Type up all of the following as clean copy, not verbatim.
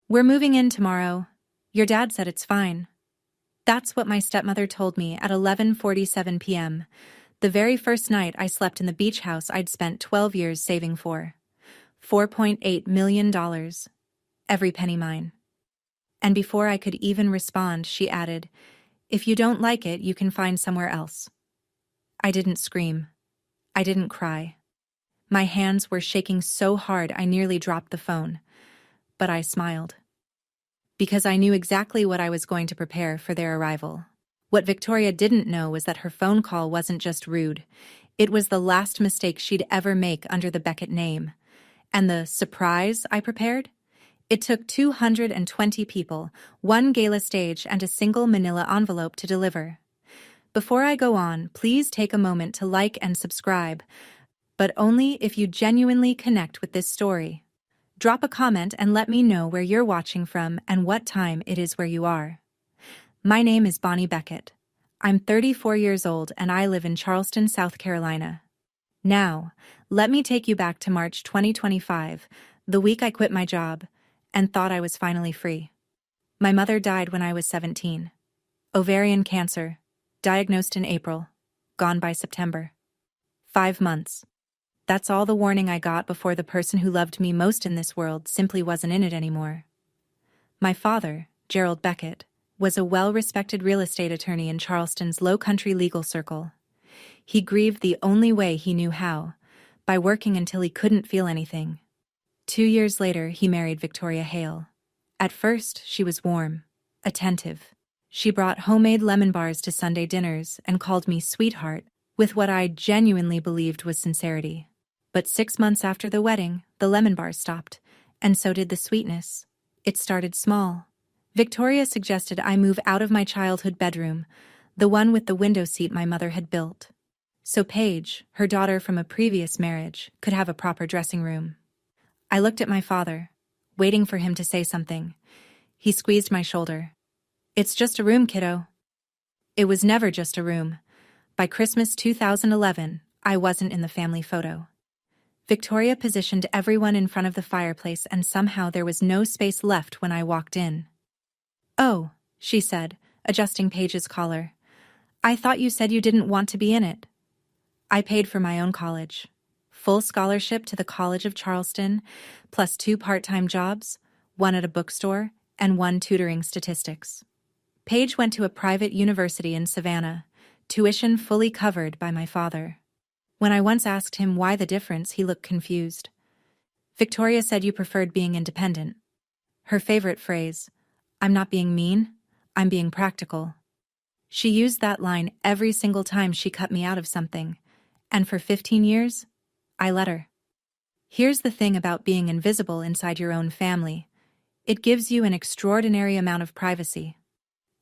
"We're moving in tomorrow. Your dad said it's fine." That's what my stepmother told me at 11:47 p.m., the very first night I slept in the beach house I'd spent 12 years saving for. $4.8 million. Every penny mine. And before I could even respond, she added, "If you don't like it, you can find somewhere else." I didn't scream. I didn't cry. My hands were shaking so hard I nearly dropped the phone. But I smiled. Because I knew exactly what I was going to prepare for their arrival. What Victoria didn't know was that her phone call wasn't just rude. It was the last mistake she'd ever make under the Beckett name. And the surprise I prepared? It took 220 people, one gala stage, and a single manila envelope to deliver. Before I go on, please take a moment to like and subscribe, but only if you genuinely connect with this story. Drop a comment and let me know where you're watching from and what time it is where you are. My name is Bonnie Beckett. I'm 34 years old and I live in Charleston, South Carolina. Now, let me take you back to March 2025, the week I quit my job and thought I was finally free. My mother died when I was 17. Ovarian cancer, diagnosed in April, gone by September. 5 months. That's all the warning I got before the person who loved me most in this world simply wasn't in it anymore. My father, Gerald Beckett, was a well-respected real estate attorney in Charleston's low-country legal circle. He grieved the only way he knew how, by working until he couldn't feel anything. 2 years later, he married Victoria Hale. At first, she was warm, attentive. She brought homemade lemon bars to Sunday dinners and called me sweetheart, with what I genuinely believed was sincerity. But 6 months after the wedding, the lemon bars stopped, and so did the sweetness. It started small. Victoria suggested I move out of my childhood bedroom, the one with the window seat my mother had built. So Paige, her daughter from a previous marriage, could have a proper dressing room. I looked at my father, waiting for him to say something. He squeezed my shoulder. "It's just a room, kiddo." It was never just a room. By Christmas 2011, I wasn't in the family photo. Victoria positioned everyone in front of the fireplace and somehow there was no space left when I walked in. "Oh," she said, adjusting Paige's collar. "I thought you said you didn't want to be in it." I paid for my own college. Full scholarship to the College of Charleston, plus 2 part-time jobs, one at a bookstore, and 1 tutoring statistics. Paige went to a private university in Savannah, tuition fully covered by my father. When I once asked him why the difference, he looked confused. "Victoria said you preferred being independent." Her favorite phrase, "I'm not being mean, I'm being practical." She used that line every single time she cut me out of something, and for 15 years, I let her. Here's the thing about being invisible inside your own family. It gives you an extraordinary amount of privacy.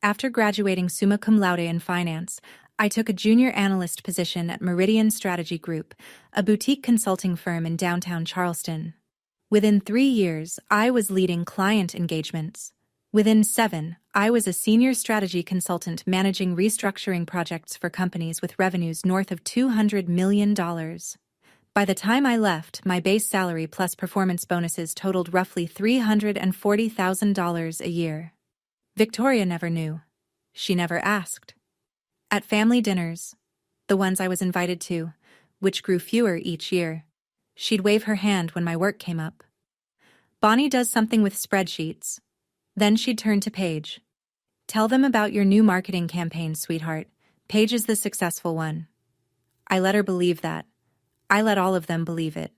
After graduating summa cum laude in finance, I took a junior analyst position at Meridian Strategy Group, a boutique consulting firm in downtown Charleston. Within 3 years, I was leading client engagements. Within 7, I was a senior strategy consultant managing restructuring projects for companies with revenues north of $200 million. By the time I left, my base salary plus performance bonuses totaled roughly $340,000 a year. Victoria never knew. She never asked. At family dinners, the ones I was invited to, which grew fewer each year, she'd wave her hand when my work came up. "Bonnie does something with spreadsheets." Then she'd turn to Paige. "Tell them about your new marketing campaign, sweetheart. Paige is the successful one." I let her believe that. I let all of them believe it.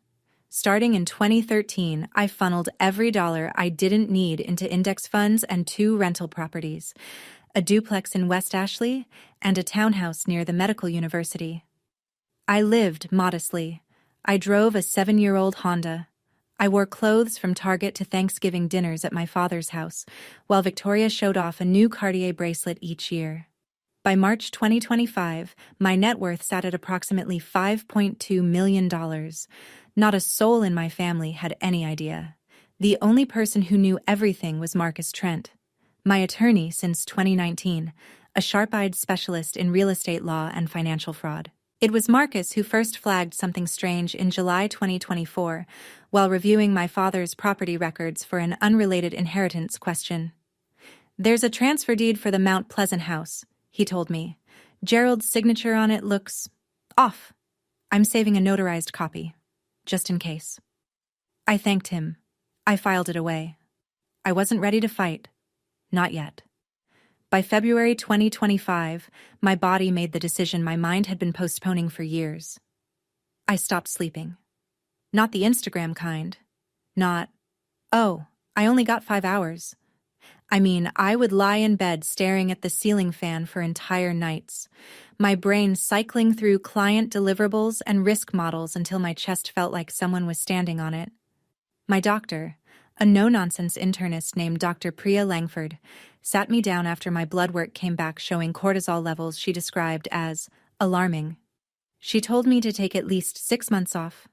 Starting in 2013, I funneled every dollar I didn't need into index funds and 2 rental properties, a duplex in West Ashley and a townhouse near the medical university. I lived modestly. I drove a 7-year-old Honda. I wore clothes from Target to Thanksgiving dinners at my father's house, while Victoria showed off a new Cartier bracelet each year. By March 2025, my net worth sat at approximately $5.2 million. Not a soul in my family had any idea. The only person who knew everything was Marcus Trent, my attorney since 2019, a sharp-eyed specialist in real estate law and financial fraud. It was Marcus who first flagged something strange in July 2024 while reviewing my father's property records for an unrelated inheritance question. "There's a transfer deed for the Mount Pleasant house," he told me. "Gerald's signature on it looks off. I'm saving a notarized copy, just in case." I thanked him. I filed it away. I wasn't ready to fight. Not yet. By February 2025, my body made the decision my mind had been postponing for years. I stopped sleeping. Not the Instagram kind. Not, "Oh, I only got 5 hours." I mean, I would lie in bed staring at the ceiling fan for entire nights, my brain cycling through client deliverables and risk models until my chest felt like someone was standing on it. My doctor, a no-nonsense internist named Dr. Priya Langford, sat me down after my blood work came back showing cortisol levels she described as alarming. She told me to take at least 6 months off.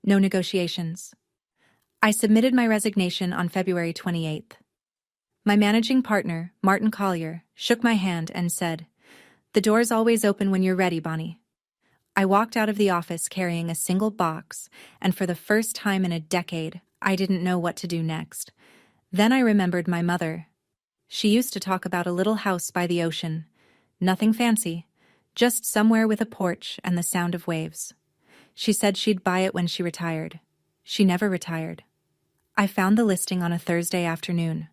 No negotiations. I submitted my resignation on February 28th. My managing partner, Martin Collier, shook my hand and said, "The door's always open when you're ready, Bonnie." I walked out of the office carrying a single box, and for the first time in a decade, I didn't know what to do next. Then I remembered my mother. She used to talk about a little house by the ocean. Nothing fancy, just somewhere with a porch and the sound of waves. She said she'd buy it when she retired. She never retired. I found the listing on a Thursday afternoon.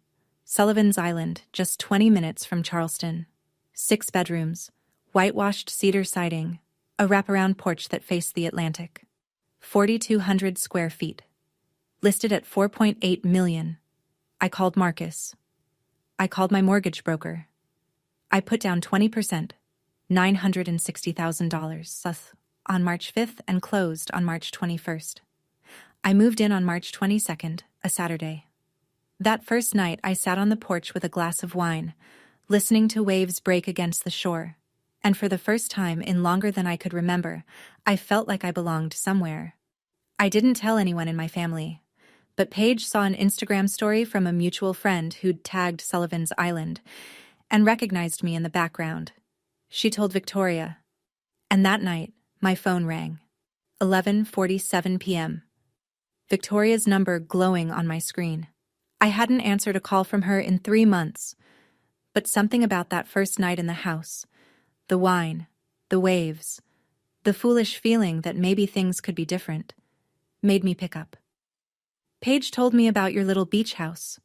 Sullivan's Island, just 20 minutes from Charleston. 6 bedrooms, whitewashed cedar siding, a wraparound porch that faced the Atlantic. 4,200 square feet. Listed at $4.8 million. I called Marcus. I called my mortgage broker. I put down 20%, $960,000, on March 5th and closed on March 21st. I moved in on March 22nd, a Saturday. That first night, I sat on the porch with a glass of wine, listening to waves break against the shore, and for the first time in longer than I could remember, I felt like I belonged somewhere. I didn't tell anyone in my family, but Paige saw an Instagram story from a mutual friend who'd tagged Sullivan's Island and recognized me in the background. She told Victoria, and that night, my phone rang. 11:47 p.m. Victoria's number glowing on my screen. I hadn't answered a call from her in 3 months, but something about that first night in the house, the wine, the waves, the foolish feeling that maybe things could be different, made me pick up. "Paige told me about your little beach house,"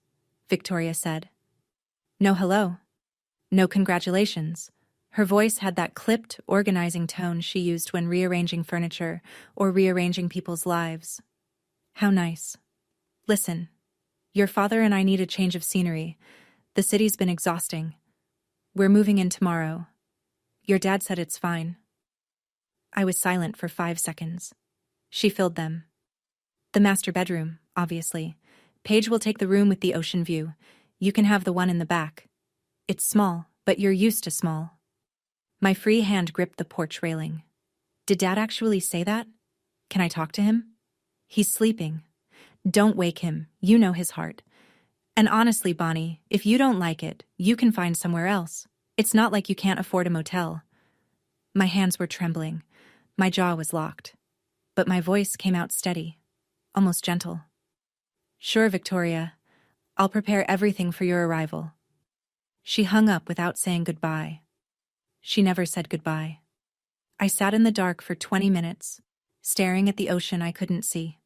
Victoria said. No hello. No congratulations. Her voice had that clipped, organizing tone she used when rearranging furniture or rearranging people's lives. How nice. "Listen, your father and I need a change of scenery. The city's been exhausting. We're moving in tomorrow. Your dad said it's fine." I was silent for 5 seconds. She filled them. "The master bedroom, obviously. Paige will take the room with the ocean view. You can have the one in the back. It's small, but you're used to small." My free hand gripped the porch railing. Did Dad actually say that? Can I talk to him? He's sleeping. Don't wake him, you know his heart. And honestly, Bonnie, if you don't like it, you can find somewhere else. It's not like you can't afford a motel. My hands were trembling. My jaw was locked. But my voice came out steady, almost gentle. "Sure, Victoria. I'll prepare everything for your arrival." She hung up without saying goodbye. She never said goodbye. I sat in the dark for 20 minutes, staring at the ocean I couldn't see.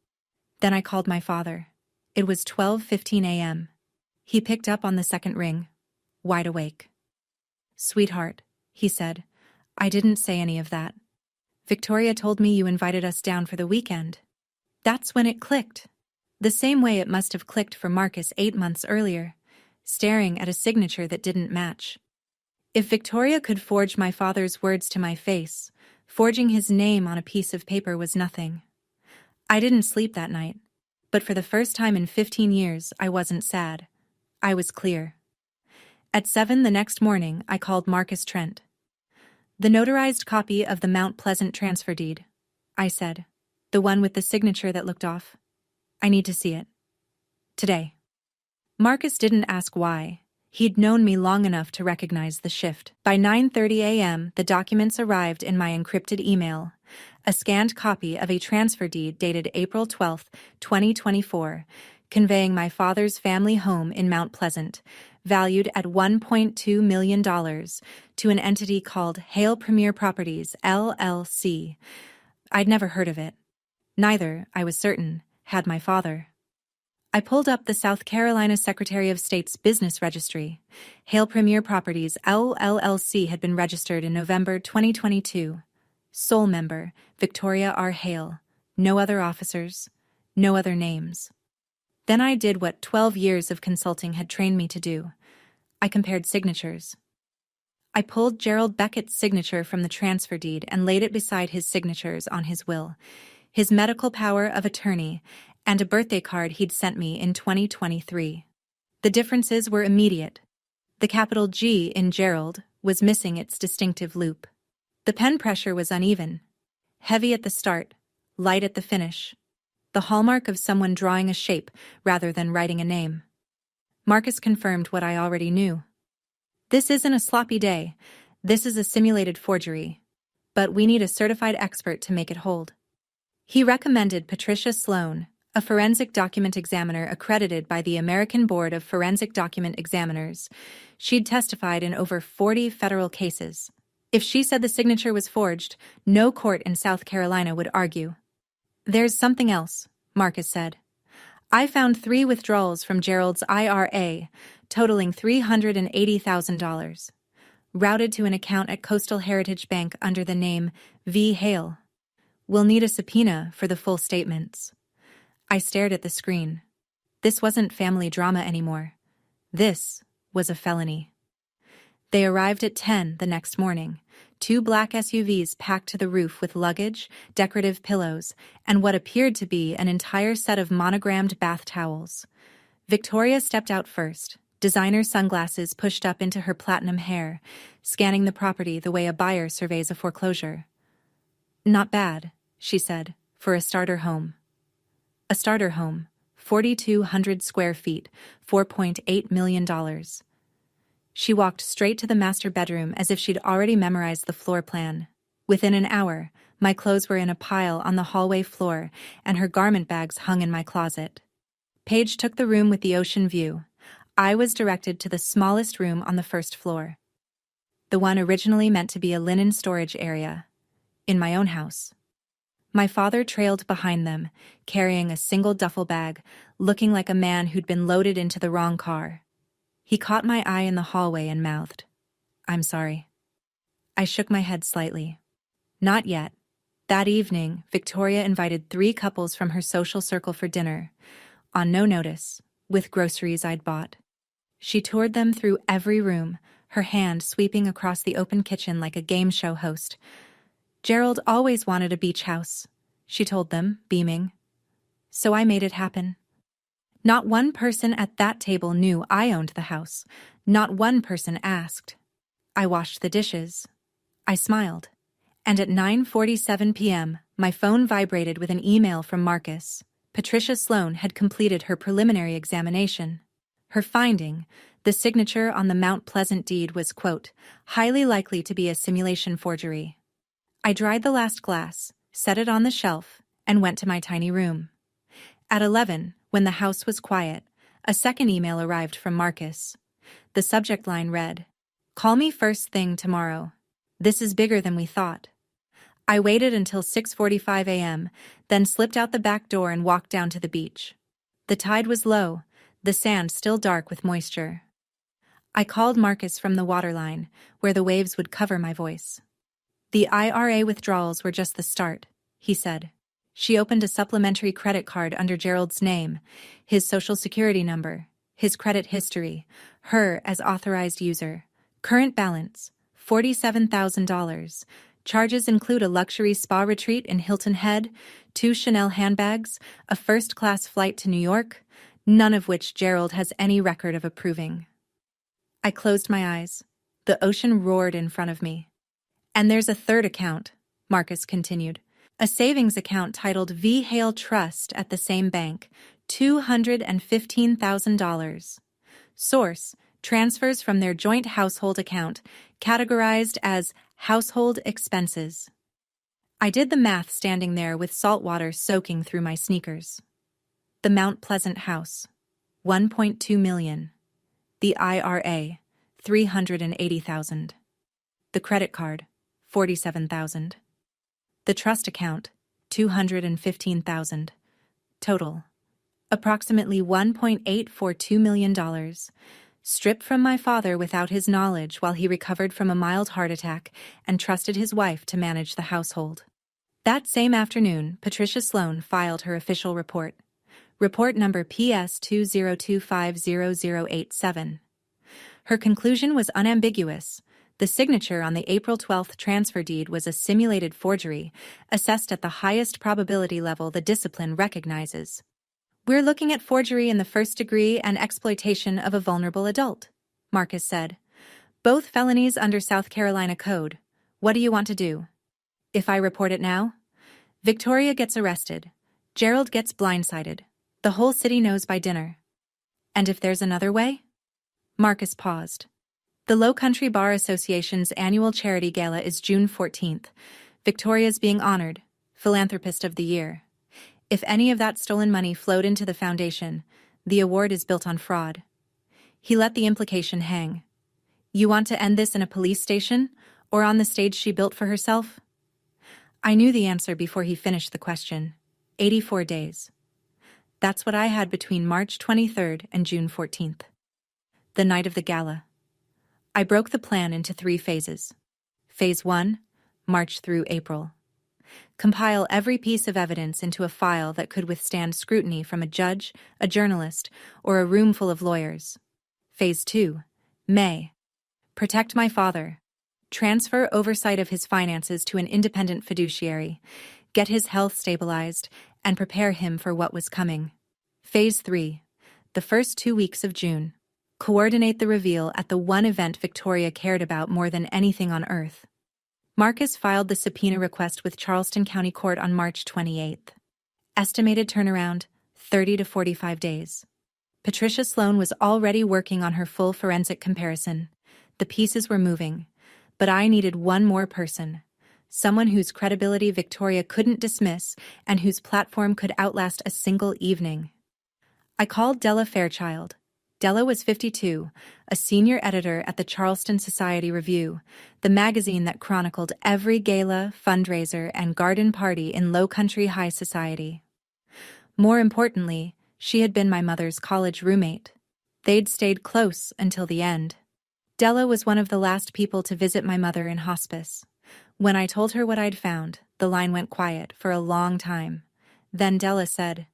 Then I called my father. It was 12:15 a.m. He picked up on the second ring, wide awake. "Sweetheart," he said, "I didn't say any of that. Victoria told me you invited us down for the weekend." That's when it clicked. The same way it must have clicked for Marcus 8 months earlier, staring at a signature that didn't match. If Victoria could forge my father's words to my face, forging his name on a piece of paper was nothing. I didn't sleep that night, but for the first time in 15 years, I wasn't sad. I was clear. At 7 the next morning, I called Marcus Trent. "The notarized copy of the Mount Pleasant transfer deed," I said. "The one with the signature that looked off. I need to see it. Today." Marcus didn't ask why. He'd known me long enough to recognize the shift. By 9:30 a.m., the documents arrived in my encrypted email. A scanned copy of a transfer deed dated April 12, 2024, conveying my father's family home in Mount Pleasant, valued at $1.2 million, to an entity called Hale Premier Properties, LLC. I'd never heard of it. Neither, I was certain, had my father. I pulled up the South Carolina Secretary of State's business registry. Hale Premier Properties, LLC had been registered in November 2022. Sole member, Victoria R. Hale. No other officers. No other names. Then I did what 12 years of consulting had trained me to do. I compared signatures. I pulled Gerald Beckett's signature from the transfer deed and laid it beside his signatures on his will, his medical power of attorney, and a birthday card he'd sent me in 2023. The differences were immediate. The capital G in Gerald was missing its distinctive loop. The pen pressure was uneven. Heavy at the start, light at the finish. The hallmark of someone drawing a shape rather than writing a name. Marcus confirmed what I already knew. This isn't a sloppy day. This is a simulated forgery. But we need a certified expert to make it hold. He recommended Patricia Sloan, a forensic document examiner accredited by the American Board of Forensic Document Examiners. She'd testified in over 40 federal cases. If she said the signature was forged, no court in South Carolina would argue. There's something else, Marcus said. I found 3 withdrawals from Gerald's IRA, totaling $380,000, routed to an account at Coastal Heritage Bank under the name V. Hale. We'll need a subpoena for the full statements. I stared at the screen. This wasn't family drama anymore. This was a felony. They arrived at 10 the next morning, 2 black SUVs packed to the roof with luggage, decorative pillows, and what appeared to be an entire set of monogrammed bath towels. Victoria stepped out first, designer sunglasses pushed up into her platinum hair, scanning the property the way a buyer surveys a foreclosure. Not bad, she said, for a starter home. A starter home, 4,200 square feet, $4.8 million. She walked straight to the master bedroom as if she'd already memorized the floor plan. Within an hour, my clothes were in a pile on the hallway floor, and her garment bags hung in my closet. Paige took the room with the ocean view. I was directed to the smallest room on the first floor. The one originally meant to be a linen storage area. In my own house. My father trailed behind them, carrying a single duffel bag, looking like a man who'd been loaded into the wrong car. He caught my eye in the hallway and mouthed, "I'm sorry." I shook my head slightly. Not yet. That evening, Victoria invited 3 couples from her social circle for dinner, on no notice, with groceries I'd bought. She toured them through every room, her hand sweeping across the open kitchen like a game show host. Gerald always wanted a beach house, she told them, beaming. So I made it happen. Not one person at that table knew I owned the house. Not one person asked. I washed the dishes. I smiled. And at 9:47 p.m., my phone vibrated with an email from Marcus. Patricia Sloan had completed her preliminary examination. Her finding, the signature on the Mount Pleasant deed was, quote, highly likely to be a simulation forgery. I dried the last glass, set it on the shelf, and went to my tiny room. At 11, when the house was quiet, a second email arrived from Marcus. The subject line read, "Call me first thing tomorrow. This is bigger than we thought." I waited until 6:45 a.m., then slipped out the back door and walked down to the beach. The tide was low, the sand still dark with moisture. I called Marcus from the waterline, where the waves would cover my voice. "The IRA withdrawals were just the start," he said. She opened a supplementary credit card under Gerald's name, his social security number, his credit history, her as authorized user. Current balance, $47,000. Charges include a luxury spa retreat in Hilton Head, 2 Chanel handbags, a first-class flight to New York, none of which Gerald has any record of approving. I closed my eyes. The ocean roared in front of me. "And there's a third account," Marcus continued. "A savings account titled V. Hale Trust at the same bank, $215,000. Source, transfers from their joint household account, categorized as household expenses. I did the math standing there with salt water soaking through my sneakers. The Mount Pleasant house, $1.2 million. The IRA, $380,000. The credit card, $47,000. The trust account, $215,000. Total, approximately $1.842 million, stripped from my father without his knowledge while he recovered from a mild heart attack and trusted his wife to manage the household. That same afternoon, Patricia Sloan filed her official report. Report number PS 20250087. Her conclusion was unambiguous. The signature on the April 12th transfer deed was a simulated forgery, assessed at the highest probability level the discipline recognizes. We're looking at forgery in the first degree and exploitation of a vulnerable adult, Marcus said. Both felonies under South Carolina Code. What do you want to do? If I report it now? Victoria gets arrested. Gerald gets blindsided. The whole city knows by dinner. And if there's another way? Marcus paused. The Low Country Bar Association's annual charity gala is June 14th. Victoria's being honored, Philanthropist of the Year. If any of that stolen money flowed into the foundation, the award is built on fraud. He let the implication hang. You want to end this in a police station, or on the stage she built for herself? I knew the answer before he finished the question. 84 days. That's what I had between March 23rd and June 14th. The night of the gala. I broke the plan into 3 phases. Phase 1, March through April. Compile every piece of evidence into a file that could withstand scrutiny from a judge, a journalist, or a room full of lawyers. Phase 2, May. Protect my father. Transfer oversight of his finances to an independent fiduciary. Get his health stabilized, and prepare him for what was coming. Phase 3, the first 2 weeks of June. Coordinate the reveal at the one event Victoria cared about more than anything on earth. Marcus filed the subpoena request with Charleston County Court on March 28th. Estimated turnaround, 30 to 45 days. Patricia Sloan was already working on her full forensic comparison. The pieces were moving, but I needed one more person. Someone whose credibility Victoria couldn't dismiss and whose platform could outlast a single evening. I called Della Fairchild. Della was 52, a senior editor at the Charleston Society Review, the magazine that chronicled every gala, fundraiser, and garden party in Low Country high society. More importantly, she had been my mother's college roommate. They'd stayed close until the end. Della was one of the last people to visit my mother in hospice. When I told her what I'd found, the line went quiet for a long time. Then Della said,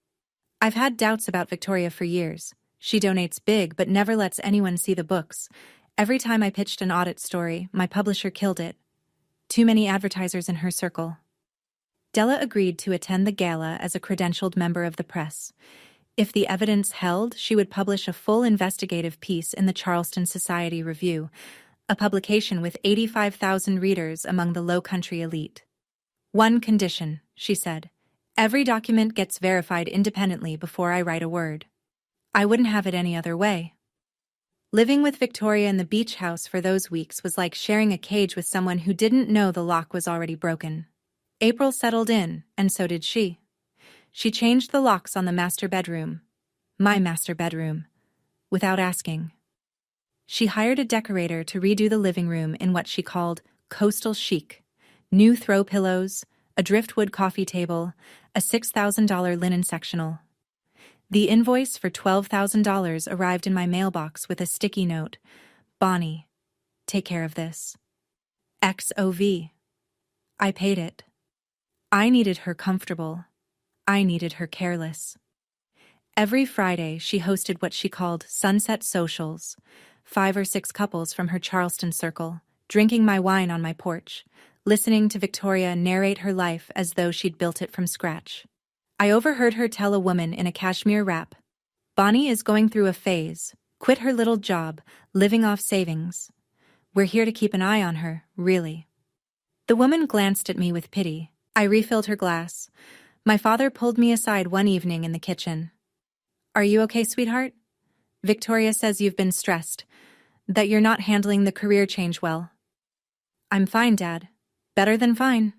"I've had doubts about Victoria for years. She donates big but never lets anyone see the books. Every time I pitched an audit story, my publisher killed it. Too many advertisers in her circle." Della agreed to attend the gala as a credentialed member of the press. If the evidence held, she would publish a full investigative piece in the Charleston Society Review, a publication with 85,000 readers among the Low Country elite. "One condition," she said. "Every document gets verified independently before I write a word." I wouldn't have it any other way. Living with Victoria in the beach house for those weeks was like sharing a cage with someone who didn't know the lock was already broken. April settled in, and so did she. She changed the locks on the master bedroom, my master bedroom, without asking. She hired a decorator to redo the living room in what she called coastal chic: new throw pillows, a driftwood coffee table, a $6,000 linen sectional. The invoice for $12,000 arrived in my mailbox with a sticky note. "Bonnie, take care of this. XOV. I paid it. I needed her comfortable. I needed her careless." Every Friday, she hosted what she called sunset socials, 5 or 6 couples from her Charleston circle, drinking my wine on my porch, listening to Victoria narrate her life as though she'd built it from scratch. I overheard her tell a woman in a cashmere wrap, "Bonnie is going through a phase, quit her little job, living off savings. We're here to keep an eye on her, really." The woman glanced at me with pity. I refilled her glass. My father pulled me aside one evening in the kitchen. "Are you okay, sweetheart? Victoria says you've been stressed. That you're not handling the career change well. I'm fine, Dad. Better than fine.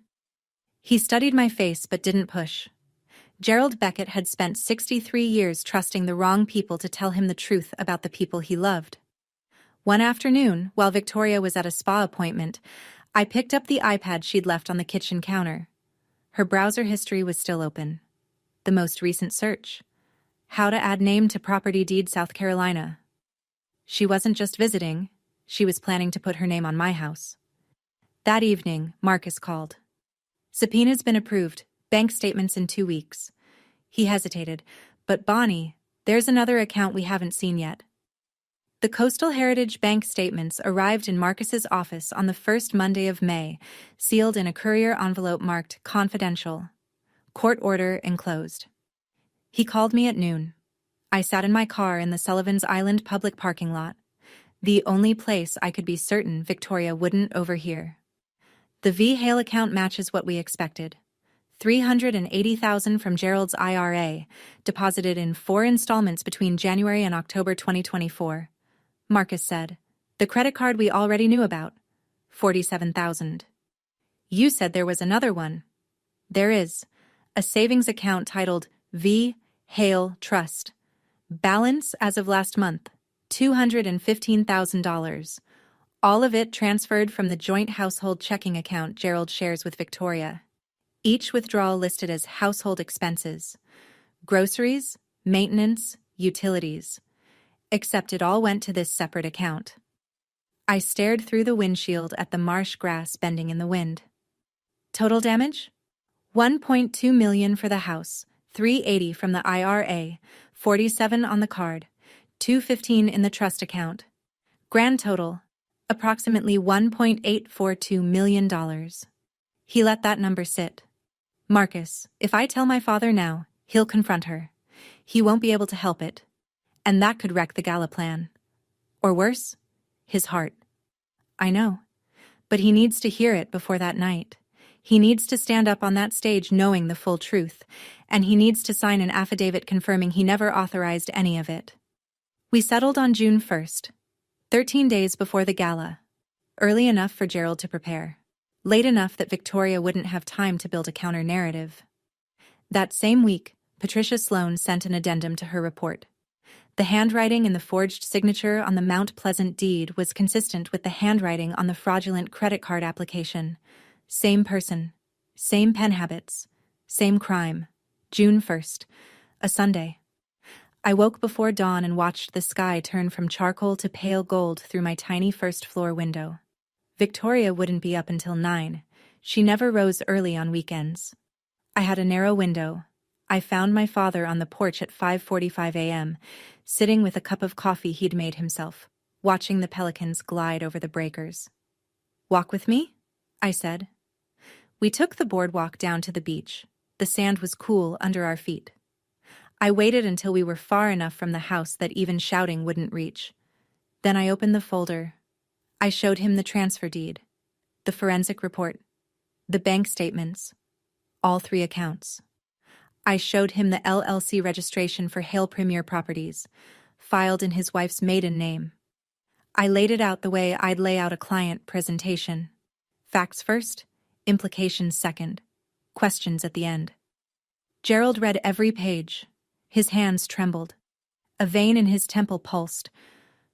He studied my face but didn't push. Gerald Beckett had spent 63 years trusting the wrong people to tell him the truth about the people he loved. One afternoon, while Victoria was at a spa appointment, I picked up the iPad she'd left on the kitchen counter. Her browser history was still open. The most recent search: how to add name to property deed South Carolina. She wasn't just visiting, she was planning to put her name on my house. That evening, Marcus called. Subpoena's been approved, bank statements in 2 weeks. He hesitated. But Bonnie, there's another account we haven't seen yet. The Coastal Heritage Bank statements arrived in Marcus's office on the first Monday of May, sealed in a courier envelope marked confidential. Court order enclosed. He called me at noon. I sat in my car in the Sullivan's Island public parking lot, the only place I could be certain Victoria wouldn't overhear. The V. Hale account matches what we expected. $380,000 from Gerald's IRA, deposited in 4 installments between January and October 2024. Marcus said. The credit card we already knew about. $47,000. You said there was another one. There is. A savings account titled V. Hale Trust. Balance as of last month, $215,000. All of it transferred from the joint household checking account Gerald shares with Victoria. Each withdrawal listed as household expenses: groceries, maintenance, utilities. Except it all went to this separate account. I stared through the windshield at the marsh grass bending in the wind. Total damage? $1.2 million for the house, $380 from the IRA, $47 on the card, $215 in the trust account. Grand total, approximately $1.842 million. He let that number sit. Marcus, if I tell my father now, he'll confront her. He won't be able to help it. And that could wreck the gala plan. Or worse, his heart. I know. But he needs to hear it before that night. He needs to stand up on that stage knowing the full truth, and he needs to sign an affidavit confirming he never authorized any of it. We settled on June 1st, 13 days before the gala. Early enough for Gerald to prepare. Late enough that Victoria wouldn't have time to build a counter-narrative. That same week, Patricia Sloan sent an addendum to her report. The handwriting in the forged signature on the Mount Pleasant deed was consistent with the handwriting on the fraudulent credit card application. Same person, same pen habits, same crime. June 1st, a Sunday. I woke before dawn and watched the sky turn from charcoal to pale gold through my tiny first-floor window. Victoria wouldn't be up until 9. She never rose early on weekends. I had a narrow window. I found my father on the porch at 5:45 a.m., sitting with a cup of coffee he'd made himself, watching the pelicans glide over the breakers. "Walk with me?" I said. We took the boardwalk down to the beach. The sand was cool under our feet. I waited until we were far enough from the house that even shouting wouldn't reach. Then I opened the folder. I showed him the transfer deed, the forensic report, the bank statements, all 3 accounts. I showed him the LLC registration for Hale Premier Properties, filed in his wife's maiden name. I laid it out the way I'd lay out a client presentation. Facts first, implications second, questions at the end. Gerald read every page. His hands trembled. A vein in his temple pulsed.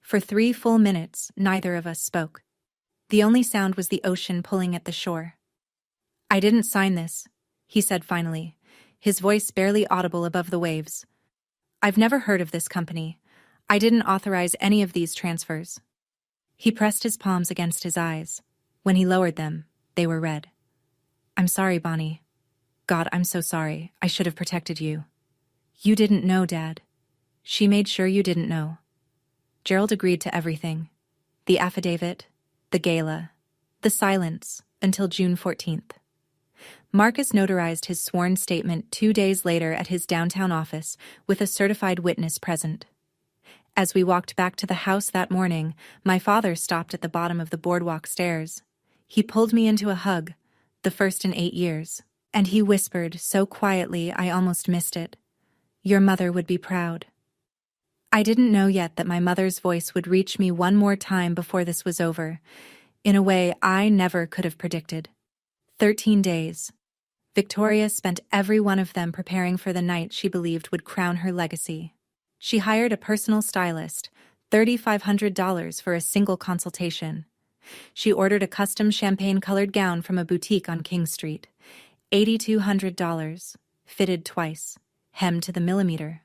For 3 full minutes, neither of us spoke. The only sound was the ocean pulling at the shore. "I didn't sign this," he said finally, his voice barely audible above the waves. "I've never heard of this company. I didn't authorize any of these transfers." He pressed his palms against his eyes. When he lowered them, they were red. "I'm sorry, Bonnie. God, I'm so sorry. I should have protected you." "You didn't know, Dad. She made sure you didn't know." Gerald agreed to everything. The affidavit, the gala, the silence, until June 14th. Marcus notarized his sworn statement 2 days later at his downtown office with a certified witness present. As we walked back to the house that morning, my father stopped at the bottom of the boardwalk stairs. He pulled me into a hug, the first in 8 years, and he whispered so quietly I almost missed it, "Your mother would be proud." I didn't know yet that my mother's voice would reach me one more time before this was over, in a way I never could have predicted. 13 days. Victoria spent every one of them preparing for the night she believed would crown her legacy. She hired a personal stylist, $3,500 for a single consultation. She ordered a custom champagne-colored gown from a boutique on King Street, $8,200, fitted twice, hemmed to the millimeter.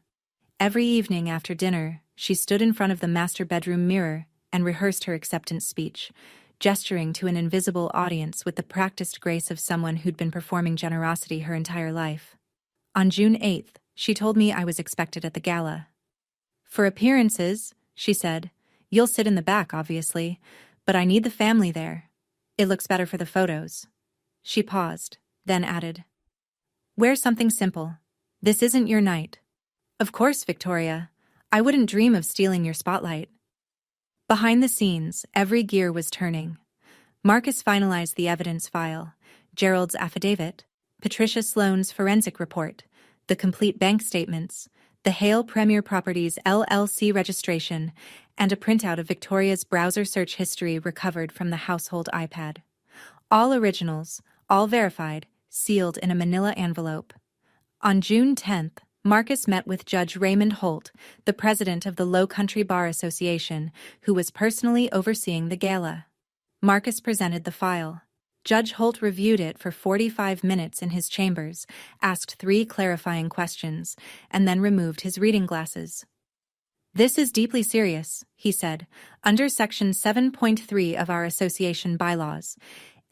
Every evening after dinner, she stood in front of the master bedroom mirror and rehearsed her acceptance speech, gesturing to an invisible audience with the practiced grace of someone who'd been performing generosity her entire life. On June 8th, she told me I was expected at the gala. "For appearances," she said, "you'll sit in the back, obviously, but I need the family there. It looks better for the photos." She paused, then added, "Wear something simple. This isn't your night." "Of course, Victoria. I wouldn't dream of stealing your spotlight." Behind the scenes, every gear was turning. Marcus finalized the evidence file, Gerald's affidavit, Patricia Sloane's forensic report, the complete bank statements, the Hale Premier Properties LLC registration, and a printout of Victoria's browser search history recovered from the household iPad. All originals, all verified, sealed in a manila envelope. On June 10th, Marcus met with Judge Raymond Holt, the president of the Low Country Bar Association, who was personally overseeing the gala. Marcus presented the file. Judge Holt reviewed it for 45 minutes in his chambers, asked 3 clarifying questions, and then removed his reading glasses. "This is deeply serious," he said, "under Section 7.3 of our association bylaws.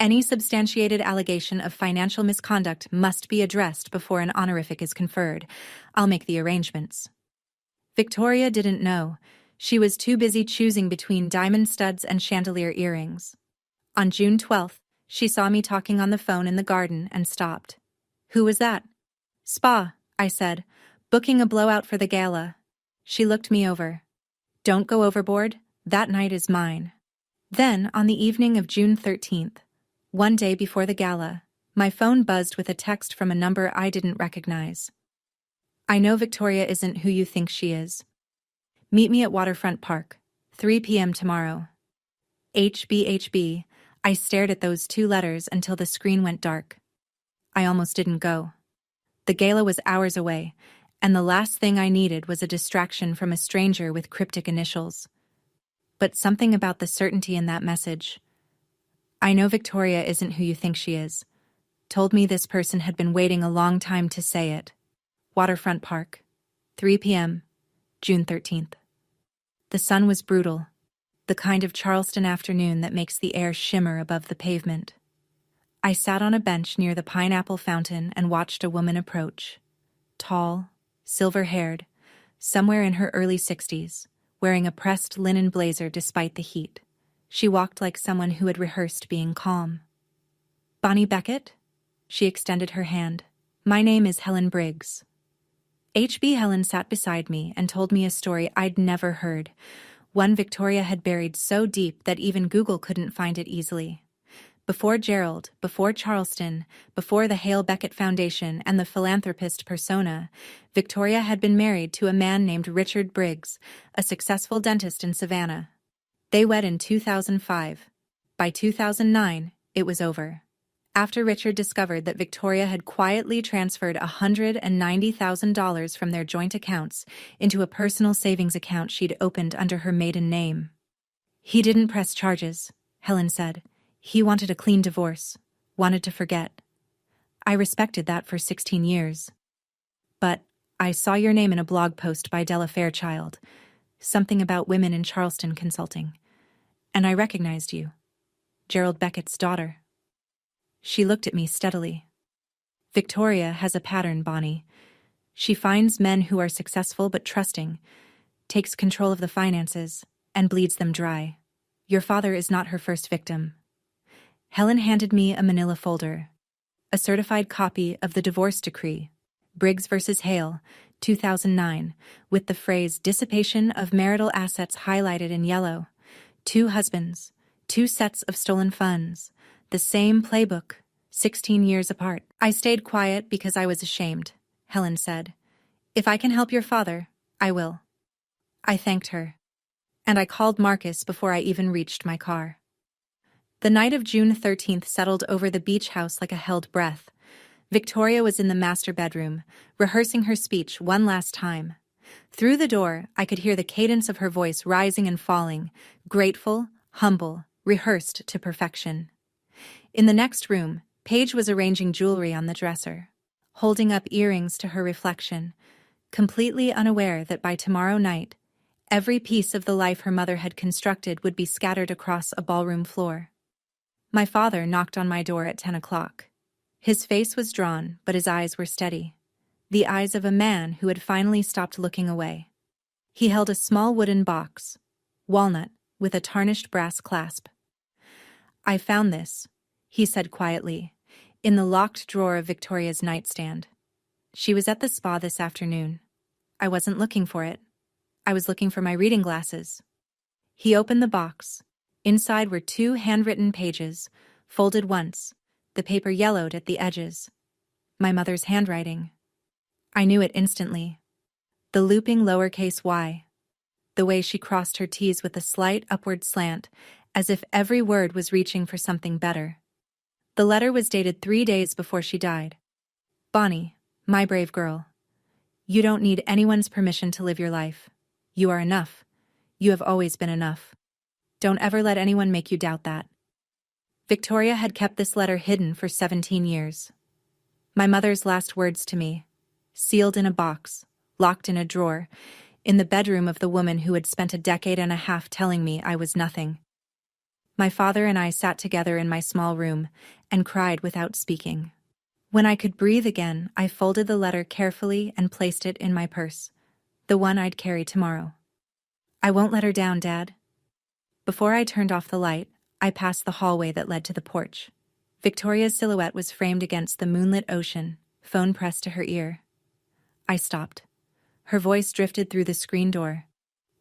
Any substantiated allegation of financial misconduct must be addressed before an honorific is conferred. I'll make the arrangements." Victoria didn't know. She was too busy choosing between diamond studs and chandelier earrings. On June 12th, she saw me talking on the phone in the garden and stopped. "Who was that?" "Spa," I said, "booking a blowout for the gala." She looked me over. "Don't go overboard. That night is mine." Then, on the evening of June 13th, one day before the gala, my phone buzzed with a text from a number I didn't recognize. "I know Victoria isn't who you think she is. Meet me at Waterfront Park, 3 p.m. tomorrow." HBHB. I stared at those 2 letters until the screen went dark. I almost didn't go. The gala was hours away, and the last thing I needed was a distraction from a stranger with cryptic initials. But something about the certainty in that message. "I know Victoria isn't who you think she is," told me this person had been waiting a long time to say it. Waterfront Park, 3 p.m., June 13th. The sun was brutal, the kind of Charleston afternoon that makes the air shimmer above the pavement. I sat on a bench near the pineapple fountain and watched a woman approach. Tall, silver-haired, somewhere in her early 60s, wearing a pressed linen blazer despite the heat. She walked like someone who had rehearsed being calm. "Bonnie Beckett?" She extended her hand. "My name is Helen Briggs." HB Helen sat beside me and told me a story I'd never heard, one Victoria had buried so deep that even Google couldn't find it easily. Before Gerald, before Charleston, before the Hale Beckett Foundation and the philanthropist persona, Victoria had been married to a man named Richard Briggs, a successful dentist in Savannah. They wed in 2005. By 2009, it was over. After Richard discovered that Victoria had quietly transferred $190,000 from their joint accounts into a personal savings account she'd opened under her maiden name. "He didn't press charges," Helen said. "He wanted a clean divorce, wanted to forget. I respected that for 16 years. But I saw your name in a blog post by Della Fairchild, something about women in Charleston consulting, and I recognized you, Gerald Beckett's daughter." She looked at me steadily. "Victoria has a pattern, Bonnie. She finds men who are successful but trusting, takes control of the finances, and bleeds them dry. Your father is not her first victim." Helen handed me a manila folder, a certified copy of the divorce decree, Briggs v. Hale, 2009, with the phrase "dissipation of marital assets" highlighted in yellow. 2 husbands, 2 sets of stolen funds, the same playbook, 16 years apart. "I stayed quiet because I was ashamed," Helen said. "If I can help your father, I will." I thanked her. And I called Marcus before I even reached my car. The night of June 13th settled over the beach house like a held breath. Victoria was in the master bedroom, rehearsing her speech one last time. Through the door, I could hear the cadence of her voice rising and falling, grateful, humble, rehearsed to perfection. In the next room, Paige was arranging jewelry on the dresser, holding up earrings to her reflection, completely unaware that by tomorrow night, every piece of the life her mother had constructed would be scattered across a ballroom floor. My father knocked on my door at 10 o'clock. His face was drawn, but his eyes were steady. The eyes of a man who had finally stopped looking away. He held a small wooden box, walnut, with a tarnished brass clasp. "I found this," he said quietly, in the locked drawer of Victoria's nightstand. "She was at the spa this afternoon. I wasn't looking for it. I was looking for my reading glasses." He opened the box. Inside were 2 handwritten pages, folded once, the paper yellowed at the edges. My mother's handwriting. I knew it instantly. The looping lowercase y. The way she crossed her T's with a slight upward slant, as if every word was reaching for something better. The letter was dated 3 days before she died. "Bonnie, my brave girl. You don't need anyone's permission to live your life. You are enough. You have always been enough. Don't ever let anyone make you doubt that." Victoria had kept this letter hidden for 17 years. My mother's last words to me, sealed in a box, locked in a drawer, in the bedroom of the woman who had spent a decade and a half telling me I was nothing. My father and I sat together in my small room and cried without speaking. When I could breathe again, I folded the letter carefully and placed it in my purse, the one I'd carry tomorrow. "I won't let her down, Dad." Before I turned off the light, I passed the hallway that led to the porch. Victoria's silhouette was framed against the moonlit ocean, phone pressed to her ear. I stopped. Her voice drifted through the screen door.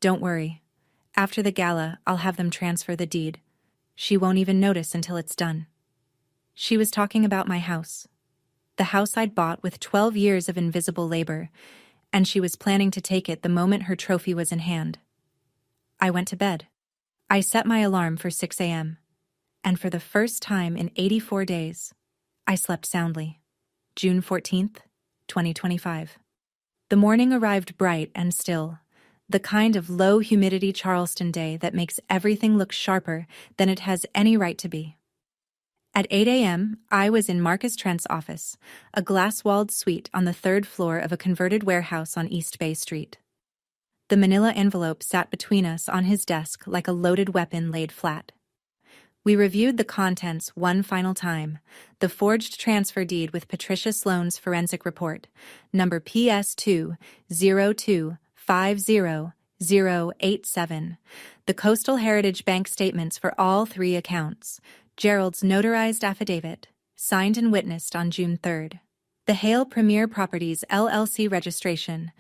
"Don't worry. After the gala, I'll have them transfer the deed. She won't even notice until it's done." She was talking about my house. The house I'd bought with 12 years of invisible labor, and she was planning to take it the moment her trophy was in hand. I went to bed. I set my alarm for 6 a.m., and for the first time in 84 days, I slept soundly. June 14th, 2025. The morning arrived bright and still, the kind of low-humidity Charleston day that makes everything look sharper than it has any right to be. At 8 a.m., I was in Marcus Trent's office, a glass-walled suite on the 3rd floor of a converted warehouse on East Bay Street. The manila envelope sat between us on his desk like a loaded weapon laid flat. We reviewed the contents one final time, the forged transfer deed with Patricia Sloane's forensic report, number PS202500087, the Coastal Heritage Bank statements for all 3 accounts, Gerald's notarized affidavit, signed and witnessed on June 3rd, the Hale Premier Properties LLC registration,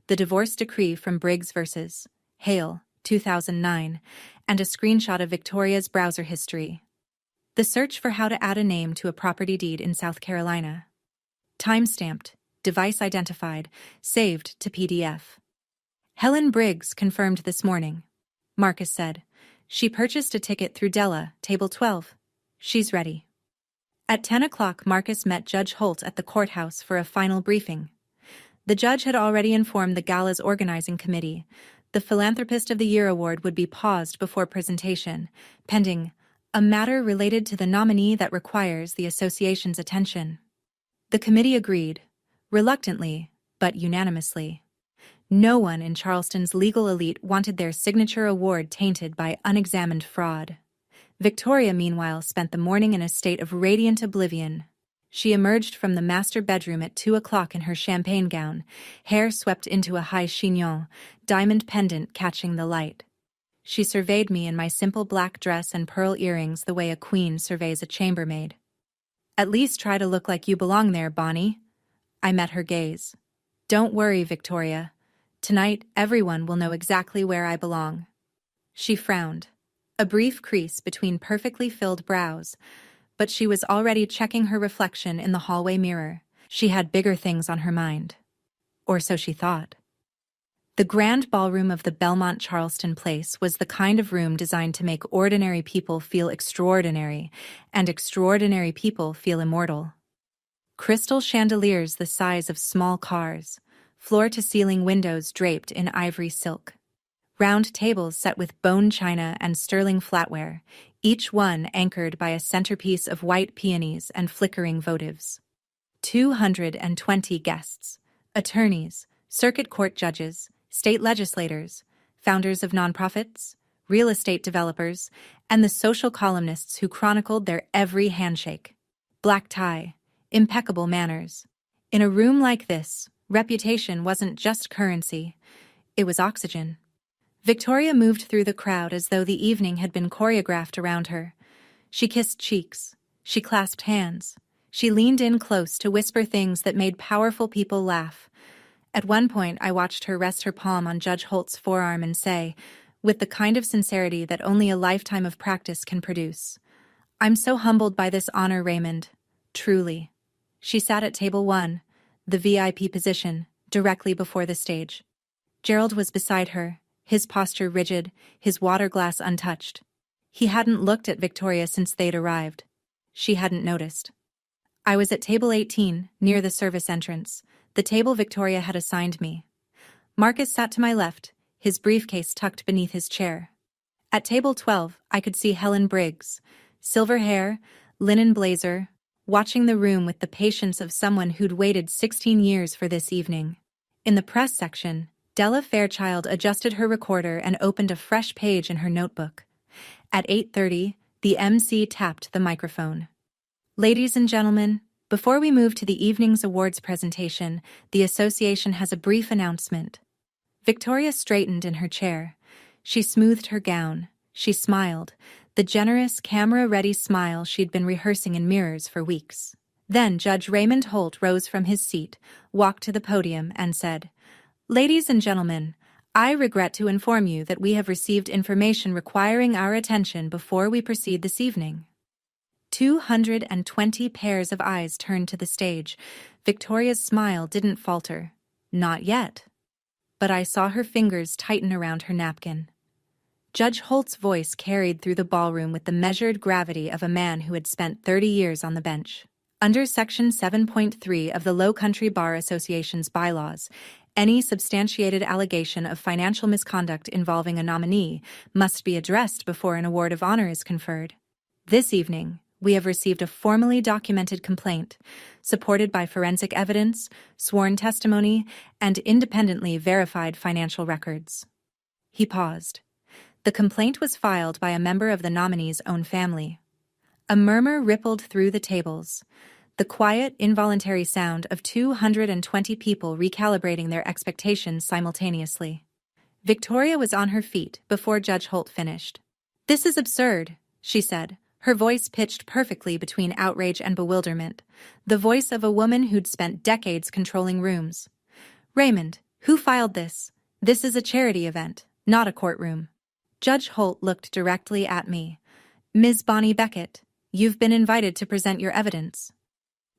the divorce decree from Briggs vs. Hale, 2009, and a screenshot of Victoria's browser history. The search for how to add a name to a property deed in South Carolina. Time-stamped, device identified, saved to PDF. "Helen Briggs confirmed this morning," Marcus said. "She purchased a ticket through Della, table 12. She's ready." At 10 o'clock, Marcus met Judge Holt at the courthouse for a final briefing. The judge had already informed the gala's organizing committee. The Philanthropist of the Year award would be paused before presentation, pending a matter related to the nominee that requires the association's attention. The committee agreed, reluctantly, but unanimously. No one in Charleston's legal elite wanted their signature award tainted by unexamined fraud. Victoria, meanwhile, spent the morning in a state of radiant oblivion. She emerged from the master bedroom at 2 o'clock in her champagne gown, hair swept into a high chignon, diamond pendant catching the light. She surveyed me in my simple black dress and pearl earrings the way a queen surveys a chambermaid. "At least try to look like you belong there, Bonnie." I met her gaze. "Don't worry, Victoria. Tonight, everyone will know exactly where I belong." She frowned, a brief crease between perfectly filled brows, but she was already checking her reflection in the hallway mirror. She had bigger things on her mind. Or so she thought. The grand ballroom of the Belmont Charleston Place was the kind of room designed to make ordinary people feel extraordinary, and extraordinary people feel immortal. Crystal chandeliers the size of small cars, floor-to-ceiling windows draped in ivory silk. Round tables set with bone china and sterling flatware, each one anchored by a centerpiece of white peonies and flickering votives. 220 guests, attorneys, circuit court judges, state legislators, founders of nonprofits, real estate developers, and the social columnists who chronicled their every handshake. Black tie, impeccable manners. In a room like this, reputation wasn't just currency, it was oxygen. Victoria moved through the crowd as though the evening had been choreographed around her. She kissed cheeks. She clasped hands. She leaned in close to whisper things that made powerful people laugh. At one point, I watched her rest her palm on Judge Holt's forearm and say, with the kind of sincerity that only a lifetime of practice can produce, "I'm so humbled by this honor, Raymond. Truly." She sat at table 1, the VIP position, directly before the stage. Gerald was beside her, his posture rigid, his water glass untouched. He hadn't looked at Victoria since they'd arrived. She hadn't noticed. I was at table 18, near the service entrance, the table Victoria had assigned me. Marcus sat to my left, his briefcase tucked beneath his chair. At table 12, I could see Helen Briggs, silver hair, linen blazer, watching the room with the patience of someone who'd waited 16 years for this evening. In the press section, Della Fairchild adjusted her recorder and opened a fresh page in her notebook. At 8:30, the MC tapped the microphone. "Ladies and gentlemen, before we move to the evening's awards presentation, the association has a brief announcement." Victoria straightened in her chair. She smoothed her gown. She smiled, the generous, camera-ready smile she'd been rehearsing in mirrors for weeks. Then Judge Raymond Holt rose from his seat, walked to the podium, and said, "Ladies and gentlemen, I regret to inform you that we have received information requiring our attention before we proceed this evening." 220 pairs of eyes turned to the stage. Victoria's smile didn't falter. Not yet. But I saw her fingers tighten around her napkin. Judge Holt's voice carried through the ballroom with the measured gravity of a man who had spent 30 years on the bench. Under Section 7.3 of the Low Country Bar Association's bylaws, any substantiated allegation of financial misconduct involving a nominee must be addressed before an award of honor is conferred. This evening, we have received a formally documented complaint, supported by forensic evidence, sworn testimony, and independently verified financial records. He paused. The complaint was filed by a member of the nominee's own family. A murmur rippled through the tables, the quiet, involuntary sound of 220 people recalibrating their expectations simultaneously. Victoria was on her feet before Judge Holt finished. "This is absurd," she said, her voice pitched perfectly between outrage and bewilderment, the voice of a woman who'd spent decades controlling rooms. "Raymond, who filed this? This is a charity event, not a courtroom." Judge Holt looked directly at me. "Ms. Bonnie Beckett, you've been invited to present your evidence."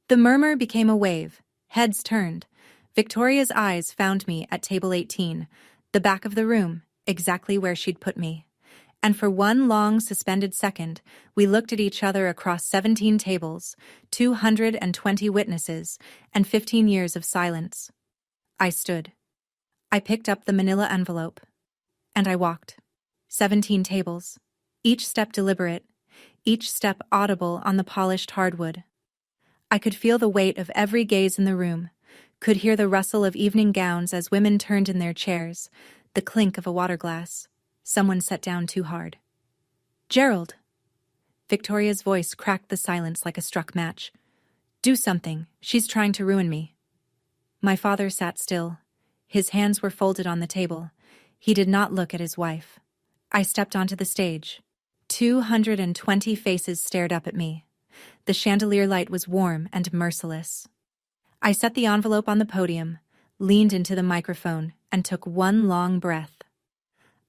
The murmur became a wave. Heads turned. Victoria's eyes found me at table 18, the back of the room, exactly where she'd put me. And for one long, suspended second, we looked at each other across 17 tables, 220 witnesses, and 15 years of silence. I stood. I picked up the manila envelope. And I walked. 17 tables. Each step deliberate. Each step audible on the polished hardwood. I could feel the weight of every gaze in the room, could hear the rustle of evening gowns as women turned in their chairs, the clink of a water glass. Someone sat down too hard. "Gerald." Victoria's voice cracked the silence like a struck match. "Do something. She's trying to ruin me." My father sat still. His hands were folded on the table. He did not look at his wife. I stepped onto the stage. 220 faces stared up at me. The chandelier light was warm and merciless. I set the envelope on the podium, leaned into the microphone, and took one long breath.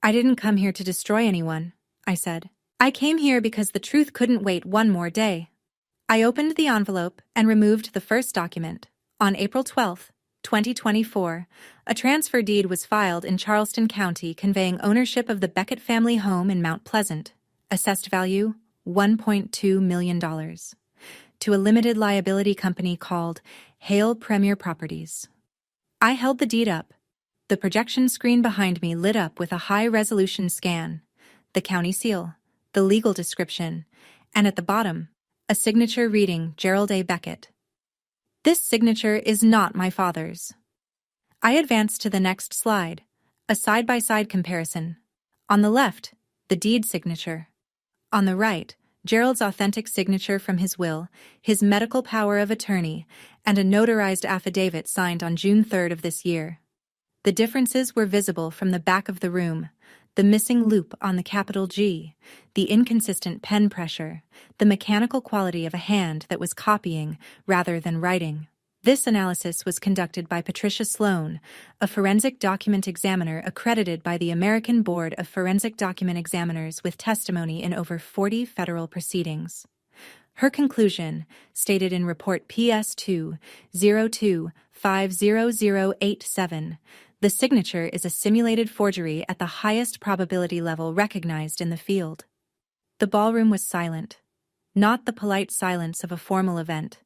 "I didn't come here to destroy anyone," I said. "I came here because the truth couldn't wait one more day." I opened the envelope and removed the first document. On April 12, 2024, a transfer deed was filed in Charleston County conveying ownership of the Beckett family home in Mount Pleasant, assessed value $1.2 million, to a limited liability company called Hale Premier Properties. I held the deed up. The projection screen behind me lit up with a high-resolution scan, the county seal, the legal description, and at the bottom, a signature reading Gerald A. Beckett. This signature is not my father's. I advanced to the next slide, a side-by-side comparison. On the left, the deed signature. On the right, Gerald's authentic signature from his will, his medical power of attorney, and a notarized affidavit signed on June 3rd of this year. The differences were visible from the back of the room: the missing loop on the capital G, the inconsistent pen pressure, the mechanical quality of a hand that was copying rather than writing. This analysis was conducted by Patricia Sloan, a forensic document examiner accredited by the American Board of Forensic Document Examiners with testimony in over 40 federal proceedings. Her conclusion, stated in Report PS2-02-50087, the signature is a simulated forgery at the highest probability level recognized in the field. The ballroom was silent, not the polite silence of a formal event.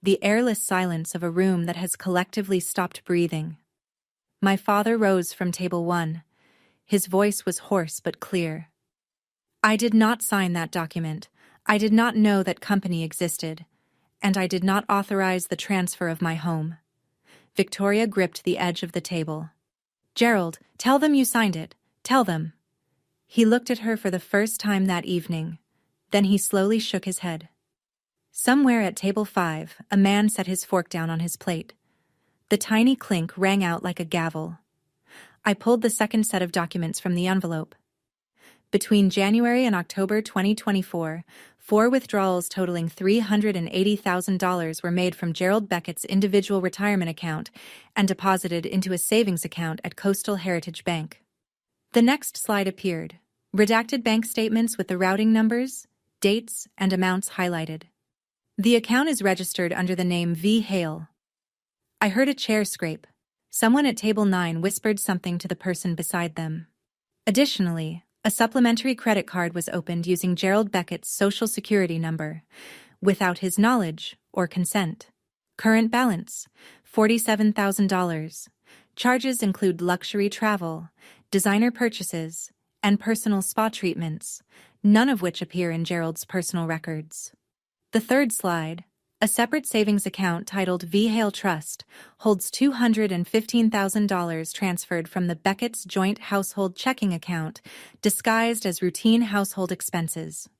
The airless silence of a room that has collectively stopped breathing. My father rose from table 1. His voice was hoarse but clear. I did not sign that document. I did not know that company existed, and I did not authorize the transfer of my home. Victoria gripped the edge of the table. Gerald, tell them you signed it. Tell them. He looked at her for the first time that evening. Then he slowly shook his head. Somewhere at table 5, a man set his fork down on his plate. The tiny clink rang out like a gavel. I pulled the second set of documents from the envelope. Between January and October 2024, 4 withdrawals totaling $380,000 were made from Gerald Beckett's individual retirement account and deposited into a savings account at Coastal Heritage Bank. The next slide appeared: redacted bank statements with the routing numbers, dates, and amounts highlighted. The account is registered under the name V. Hale. I heard a chair scrape. Someone at table 9 whispered something to the person beside them. Additionally, a supplementary credit card was opened using Gerald Beckett's Social Security number, without his knowledge or consent. Current balance: $47,000. Charges include luxury travel, designer purchases, and personal spa treatments, none of which appear in Gerald's personal records. The third slide, a separate savings account titled V. Hale Trust, holds $215,000 transferred from the Beckett's joint household checking account, disguised as routine household expenses.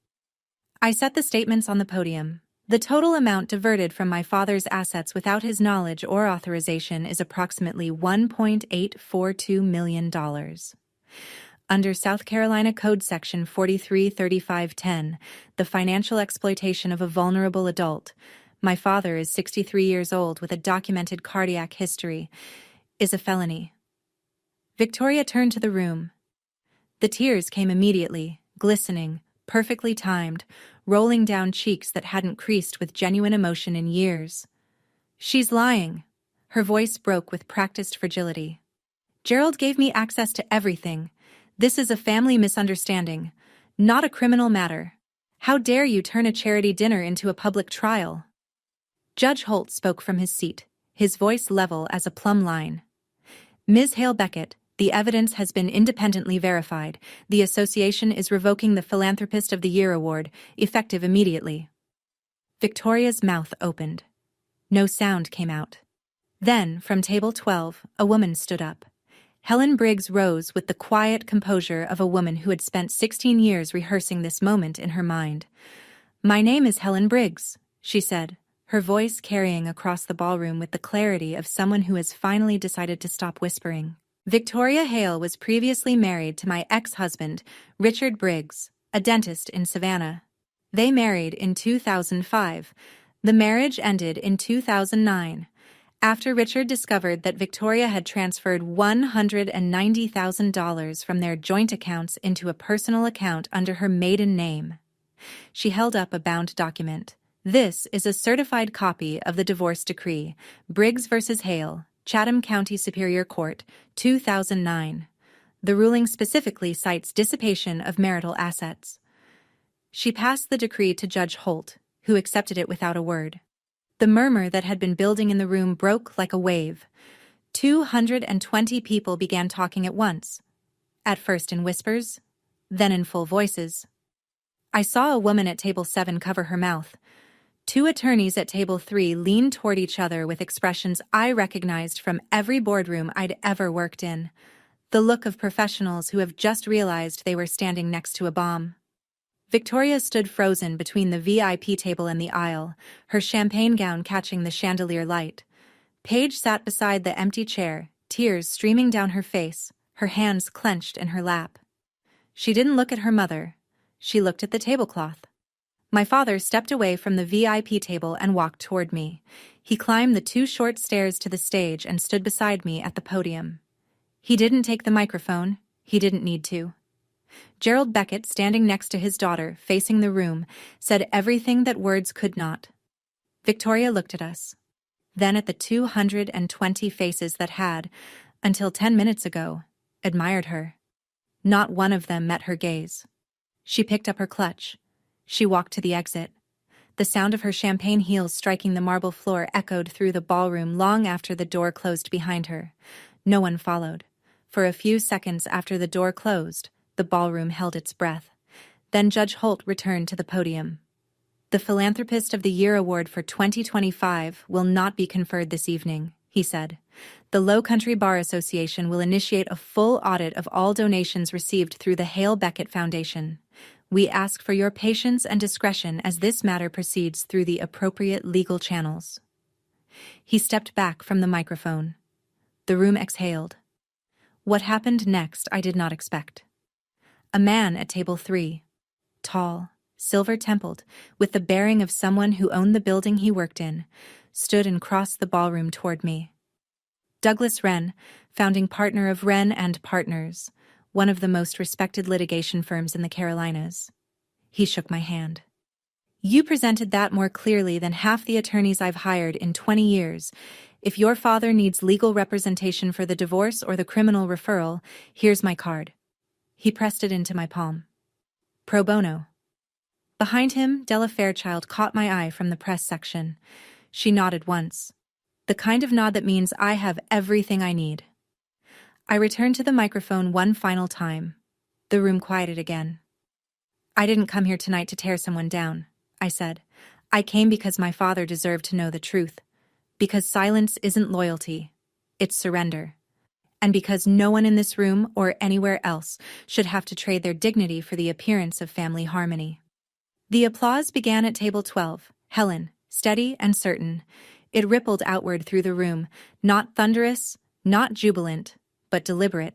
I set the statements on the podium. The total amount diverted from my father's assets without his knowledge or authorization is approximately $1.842 million. Under South Carolina Code Section 433510, the financial exploitation of a vulnerable adult, my father is 63 years old with a documented cardiac history, is a felony. Victoria turned to the room. The tears came immediately, glistening, perfectly timed, rolling down cheeks that hadn't creased with genuine emotion in years. She's lying. Her voice broke with practiced fragility. Gerald gave me access to everything. This is a family misunderstanding, not a criminal matter. How dare you turn a charity dinner into a public trial? Judge Holt spoke from his seat, his voice level as a plumb line. Ms. Hale Beckett, the evidence has been independently verified. The association is revoking the Philanthropist of the Year award, effective immediately. Victoria's mouth opened. No sound came out. Then, from table 12, a woman stood up. Helen Briggs rose with the quiet composure of a woman who had spent 16 years rehearsing this moment in her mind. "My name is Helen Briggs," she said, her voice carrying across the ballroom with the clarity of someone who has finally decided to stop whispering. "Victoria Hale was previously married to my ex-husband, Richard Briggs, a dentist in Savannah. They married in 2005. The marriage ended in 2009. After Richard discovered that Victoria had transferred $190,000 from their joint accounts into a personal account under her maiden name." She held up a bound document. "This is a certified copy of the divorce decree, Briggs v. Hale, Chatham County Superior Court, 2009. The ruling specifically cites dissipation of marital assets. She passed the decree to Judge Holt, who accepted it without a word. The murmur that had been building in the room broke like a wave. 220 people began talking at once, at first in whispers, then in full voices. I saw a woman at table 7 cover her mouth. 2 attorneys at table 3 leaned toward each other with expressions I recognized from every boardroom I'd ever worked in. The look of professionals who have just realized they were standing next to a bomb. Victoria stood frozen between the VIP table and the aisle, her champagne gown catching the chandelier light. Paige sat beside the empty chair, tears streaming down her face, her hands clenched in her lap. She didn't look at her mother. She looked at the tablecloth. My father stepped away from the VIP table and walked toward me. He climbed the 2 short stairs to the stage and stood beside me at the podium. He didn't take the microphone. He didn't need to. Gerald Beckett, standing next to his daughter, facing the room, said everything that words could not. Victoria looked at us. Then at the 220 faces that had, until 10 minutes ago, admired her. Not one of them met her gaze. She picked up her clutch. She walked to the exit. The sound of her champagne heels striking the marble floor echoed through the ballroom long after the door closed behind her. No one followed. For a few seconds after the door closed, the ballroom held its breath. Then Judge Holt returned to the podium. The Philanthropist of the Year Award for 2025 will not be conferred this evening, he said. The Low Country Bar Association will initiate a full audit of all donations received through the Hale Beckett Foundation. We ask for your patience and discretion as this matter proceeds through the appropriate legal channels. He stepped back from the microphone. The room exhaled. What happened next I did not expect. A man at table 3, tall, silver-templed, with the bearing of someone who owned the building he worked in, stood and crossed the ballroom toward me. Douglas Wren, founding partner of Wren and Partners, one of the most respected litigation firms in the Carolinas. He shook my hand. You presented that more clearly than half the attorneys I've hired in 20 years. If your father needs legal representation for the divorce or the criminal referral, here's my card. He pressed it into my palm. Pro bono. Behind him, Della Fairchild caught my eye from the press section. She nodded once. The kind of nod that means I have everything I need. I returned to the microphone one final time. The room quieted again. I didn't come here tonight to tear someone down, I said. I came because my father deserved to know the truth. Because silence isn't loyalty. It's surrender. And because no one in this room or anywhere else should have to trade their dignity for the appearance of family harmony. The applause began at table 12, Helen, steady and certain. It rippled outward through the room, not thunderous, not jubilant, but deliberate.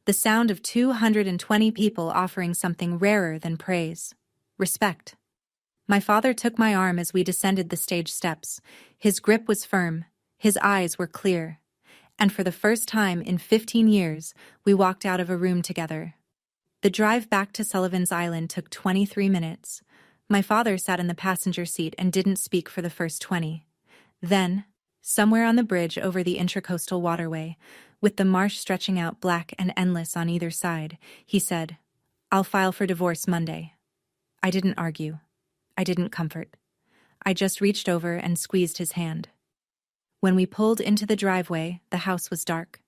The sound of 220 people offering something rarer than praise. Respect. My father took my arm as we descended the stage steps. His grip was firm, his eyes were clear. And for the first time in 15 years, we walked out of a room together. The drive back to Sullivan's Island took 23 minutes. My father sat in the passenger seat and didn't speak for the first 20. Then, somewhere on the bridge over the Intracoastal Waterway, with the marsh stretching out black and endless on either side, he said, "I'll file for divorce Monday." I didn't argue. I didn't comfort. I just reached over and squeezed his hand. When we pulled into the driveway, the house was dark.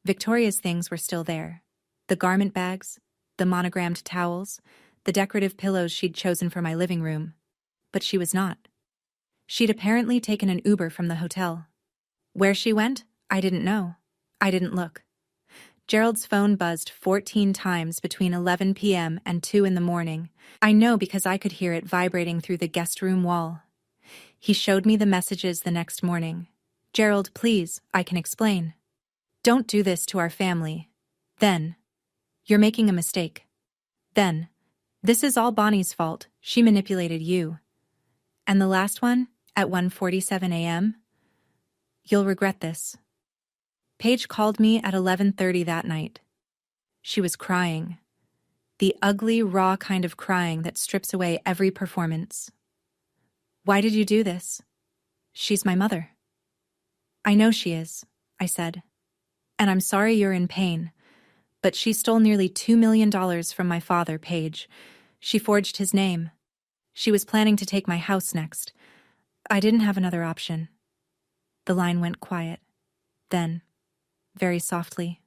Victoria's things were still there. The garment bags, the monogrammed towels, the decorative pillows she'd chosen for my living room. But she was not. She'd apparently taken an Uber from the hotel. Where she went, I didn't know. I didn't look. Gerald's phone buzzed 14 times between 11 p.m. and 2 in the morning. I know because I could hear it vibrating through the guest room wall. He showed me the messages the next morning. "Gerald, please, I can explain. Don't do this to our family. Then, you're making a mistake. Then, this is all Bonnie's fault. She manipulated you. And the last one, at 1:47 a.m.? You'll regret this." Paige called me at 11:30 that night. She was crying. The ugly, raw kind of crying that strips away every performance. "Why did you do this? She's my mother." "I know she is. I said. And I'm sorry you're in pain. But she stole nearly $2 million from my father, Paige. She forged his name. She was planning to take my house next. I didn't have another option. The line went quiet. Then, very softly,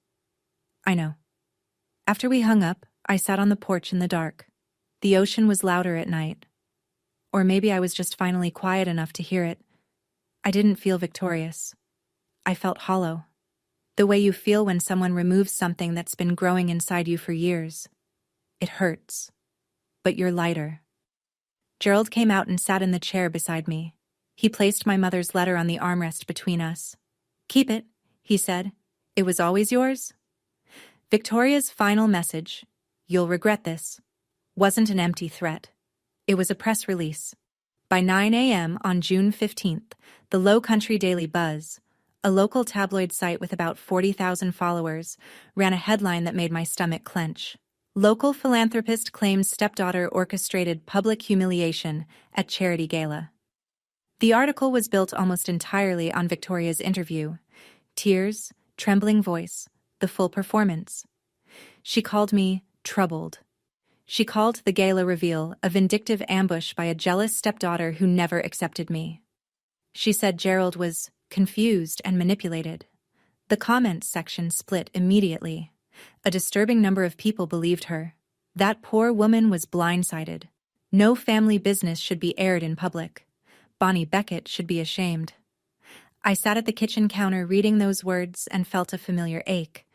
I know. After we hung up, I sat on the porch in the dark. The ocean was louder at night. Or maybe I was just finally quiet enough to hear it. I didn't feel victorious. I felt hollow. The way you feel when someone removes something that's been growing inside you for years. It hurts. But you're lighter. Gerald came out and sat in the chair beside me. He placed my mother's letter on the armrest between us. "Keep it," he said. "It was always yours?" Victoria's final message, "You'll regret this," wasn't an empty threat. It was a press release. By 9 a.m. on June 15th, the Low Country Daily Buzz, a local tabloid site with about 40,000 followers, ran a headline that made my stomach clench. Local philanthropist claims stepdaughter orchestrated public humiliation at charity gala. The article was built almost entirely on Victoria's interview. Tears, trembling voice, the full performance. She called me troubled. She called the gala reveal a vindictive ambush by a jealous stepdaughter who never accepted me. She said Gerald was confused and manipulated. The comments section split immediately. A disturbing number of people believed her. That poor woman was blindsided. No family business should be aired in public. Bonnie Beckett should be ashamed. I sat at the kitchen counter reading those words and felt a familiar ache.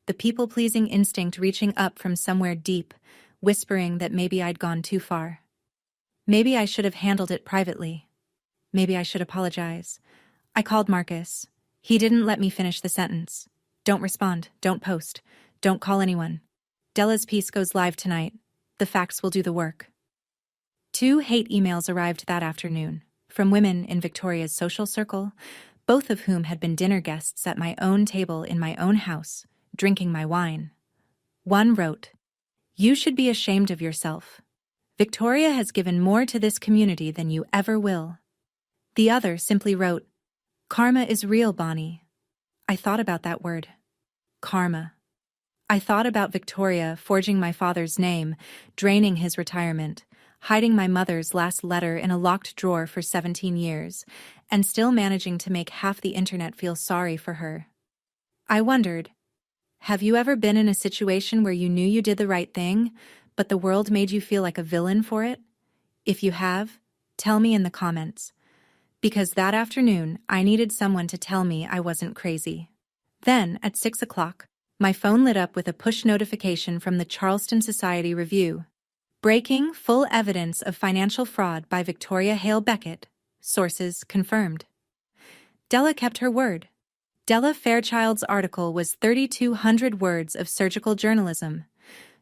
The people-pleasing instinct reaching up from somewhere deep, whispering that maybe I'd gone too far. Maybe I should have handled it privately. Maybe I should apologize. I called Marcus. He didn't let me finish the sentence. "Don't respond, don't post, don't call anyone. Della's piece goes live tonight. The facts will do the work." 2 hate emails arrived that afternoon, from women in Victoria's social circle, both of whom had been dinner guests at my own table in my own house, drinking my wine. One wrote, "You should be ashamed of yourself. Victoria has given more to this community than you ever will." The other simply wrote, "Karma is real, Bonnie." I thought about that word. Karma. I thought about Victoria forging my father's name, draining his retirement, hiding my mother's last letter in a locked drawer for 17 years, and still managing to make half the internet feel sorry for her. I wondered, have you ever been in a situation where you knew you did the right thing, but the world made you feel like a villain for it? If you have, tell me in the comments. Because that afternoon, I needed someone to tell me I wasn't crazy. Then, at 6 o'clock, my phone lit up with a push notification from the Charleston Society Review. Breaking full evidence of financial fraud by Victoria Hale Beckett. Sources confirmed. Della kept her word. Della Fairchild's article was 3,200 words of surgical journalism.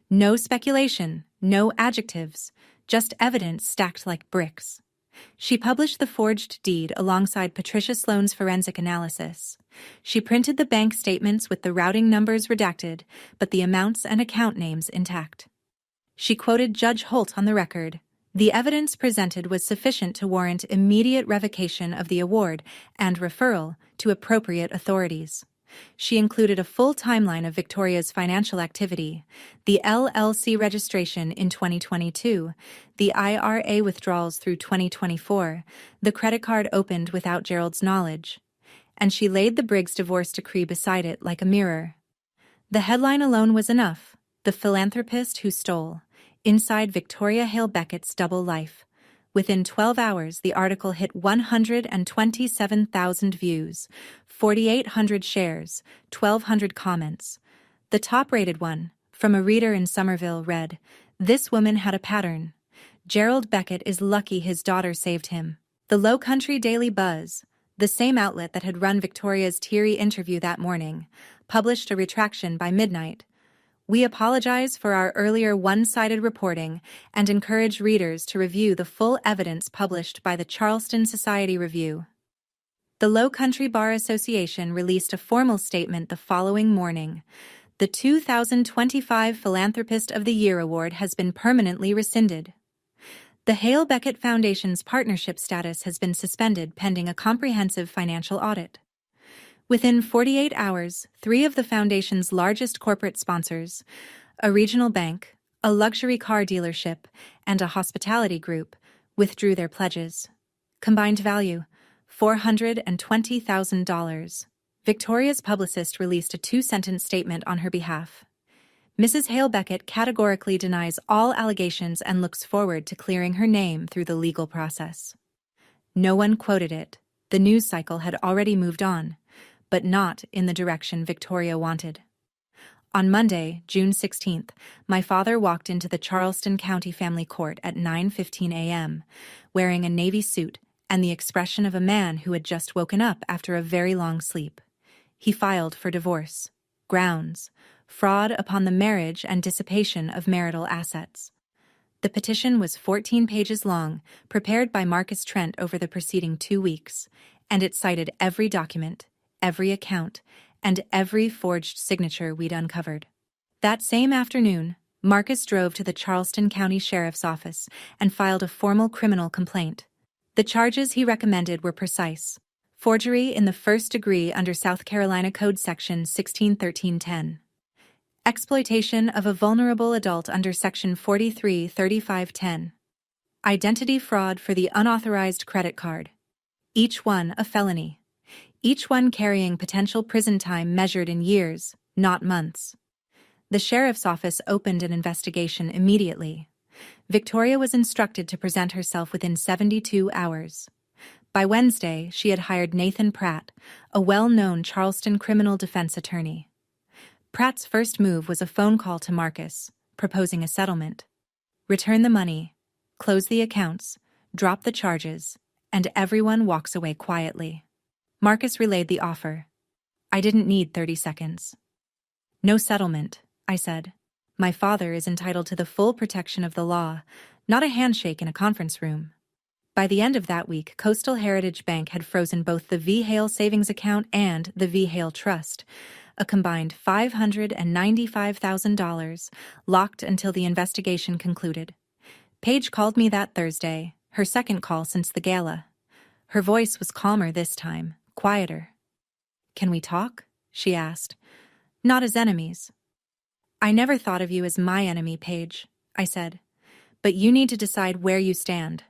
No speculation, no adjectives, just evidence stacked like bricks. She published the forged deed alongside Patricia Sloan's forensic analysis. She printed the bank statements with the routing numbers redacted, but the amounts and account names intact. She quoted Judge Holt on the record. The evidence presented was sufficient to warrant immediate revocation of the award and referral to appropriate authorities. She included a full timeline of Victoria's financial activity, the LLC registration in 2022, the IRA withdrawals through 2024, the credit card opened without Gerald's knowledge. And she laid the Briggs divorce decree beside it like a mirror. The headline alone was enough. The philanthropist who stole. Inside Victoria Hale Beckett's double life. Within 12 hours, the article hit 127,000 views, 4,800 shares, 1,200 comments. The top-rated one, from a reader in Somerville, read, "This woman had a pattern. Gerald Beckett is lucky his daughter saved him." The Low Country Daily Buzz, the same outlet that had run Victoria's teary interview that morning, published a retraction by midnight. "We apologize for our earlier one-sided reporting and encourage readers to review the full evidence published by the Charleston Society Review." The Low Country Bar Association released a formal statement the following morning. The 2025 Philanthropist of the Year Award has been permanently rescinded. The Hale Beckett Foundation's partnership status has been suspended pending a comprehensive financial audit. Within 48 hours, 3 of the foundation's largest corporate sponsors, a regional bank, a luxury car dealership, and a hospitality group, withdrew their pledges. Combined value, $420,000. Victoria's publicist released a 2-sentence statement on her behalf. Mrs. Hale Beckett categorically denies all allegations and looks forward to clearing her name through the legal process. No one quoted it. The news cycle had already moved on, but not in the direction Victoria wanted. On Monday, June 16th, my father walked into the Charleston County Family Court at 9:15 a.m., wearing a navy suit and the expression of a man who had just woken up after a very long sleep. He filed for divorce. Grounds: fraud upon the marriage and dissipation of marital assets. The petition was 14 pages long, prepared by Marcus Trent over the preceding 2 weeks, and it cited every document, every account, and every forged signature we'd uncovered. That same afternoon, Marcus drove to the Charleston County Sheriff's Office and filed a formal criminal complaint. The charges he recommended were precise: forgery in the first degree under South Carolina Code Section 1613-10. Exploitation of a vulnerable adult under Section 4335-10. Identity fraud for the unauthorized credit card. Each one a felony. Each one carrying potential prison time measured in years, not months. The sheriff's office opened an investigation immediately. Victoria was instructed to present herself within 72 hours. By Wednesday, she had hired Nathan Pratt, a well-known Charleston criminal defense attorney. Pratt's first move was a phone call to Marcus, proposing a settlement. Return the money, close the accounts, drop the charges, and everyone walks away quietly. Marcus relayed the offer. I didn't need 30 seconds. No settlement, I said. My father is entitled to the full protection of the law, not a handshake in a conference room. By the end of that week, Coastal Heritage Bank had frozen both the V. Hale Savings Account and the V. Hale Trust, a combined $595,000, locked until the investigation concluded. Paige called me that Thursday, her second call since the gala. Her voice was calmer this time, quieter. Can we talk? She asked. Not as enemies. I never thought of you as my enemy, Paige, I said. But you need to decide where you stand.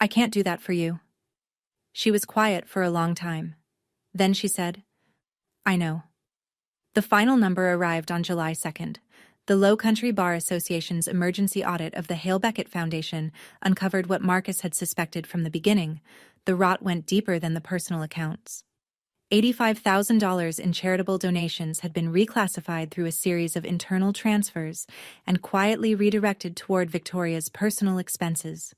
I can't do that for you. She was quiet for a long time. Then she said, I know. The final number arrived on July 2nd. The Low Country Bar Association's emergency audit of the Hale Beckett Foundation uncovered what Marcus had suspected from the beginning. The rot went deeper than the personal accounts. $85,000 in charitable donations had been reclassified through a series of internal transfers and quietly redirected toward Victoria's personal expenses.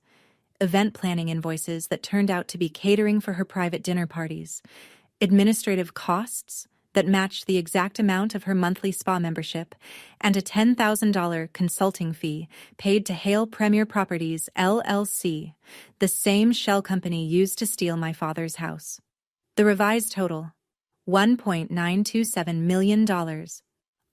Event planning invoices that turned out to be catering for her private dinner parties, administrative costs that matched the exact amount of her monthly spa membership, and a $10,000 consulting fee paid to Hale Premier Properties, LLC, the same shell company used to steal my father's house. The revised total, $1.927 million.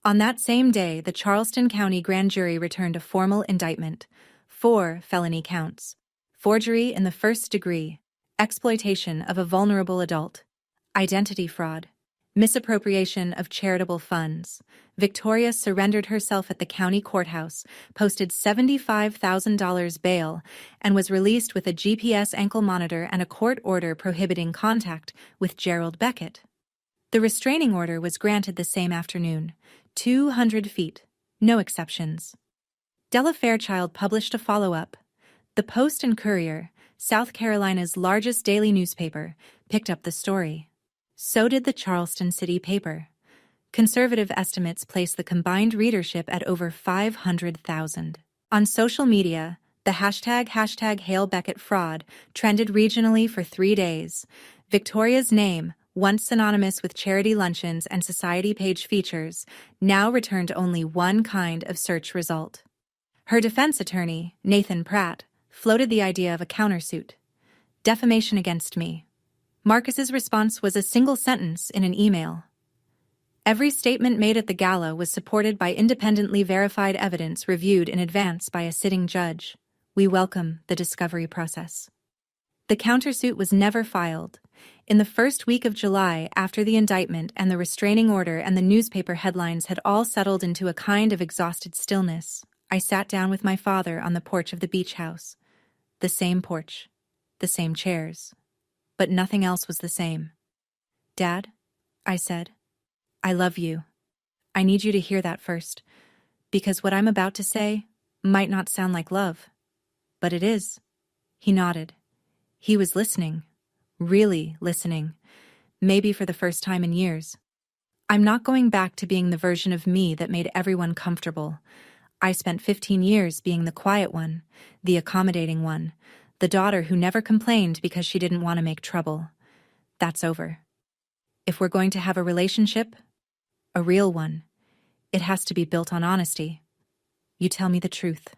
On that same day, the Charleston County Grand Jury returned a formal indictment, 4 felony counts: forgery in the first degree, exploitation of a vulnerable adult, identity fraud, misappropriation of charitable funds. Victoria surrendered herself at the county courthouse, posted $75,000 bail, and was released with a GPS ankle monitor and a court order prohibiting contact with Gerald Beckett. The restraining order was granted the same afternoon, 200 feet, no exceptions. Della Fairchild published a follow-up. The Post and Courier, South Carolina's largest daily newspaper, picked up the story. So did the Charleston City paper. Conservative estimates place the combined readership at over 500,000. On social media, the hashtag Hale Beckett fraud trended regionally for 3 days. Victoria's name, once synonymous with charity luncheons and society page features, now returned only one kind of search result. Her defense attorney, Nathan Pratt, floated the idea of a countersuit. Defamation against me. Marcus's response was a single sentence in an email. Every statement made at the gala was supported by independently verified evidence reviewed in advance by a sitting judge. We welcome the discovery process. The countersuit was never filed, In the first week of July, after the indictment and the restraining order and the newspaper headlines had all settled into a kind of exhausted stillness, I sat down with my father on the porch of the beach house. The same porch, the same chairs. But nothing else was the same. "Dad," I said, "I love you. I need you to hear that first, because what I'm about to say might not sound like love, but it is." He nodded. He was listening, really listening, maybe for the first time in years. "I'm not going back to being the version of me that made everyone comfortable. I spent 15 years being the quiet one, the accommodating one, the daughter who never complained because she didn't want to make trouble. That's over. If we're going to have a relationship, a real one, it has to be built on honesty. You tell me the truth.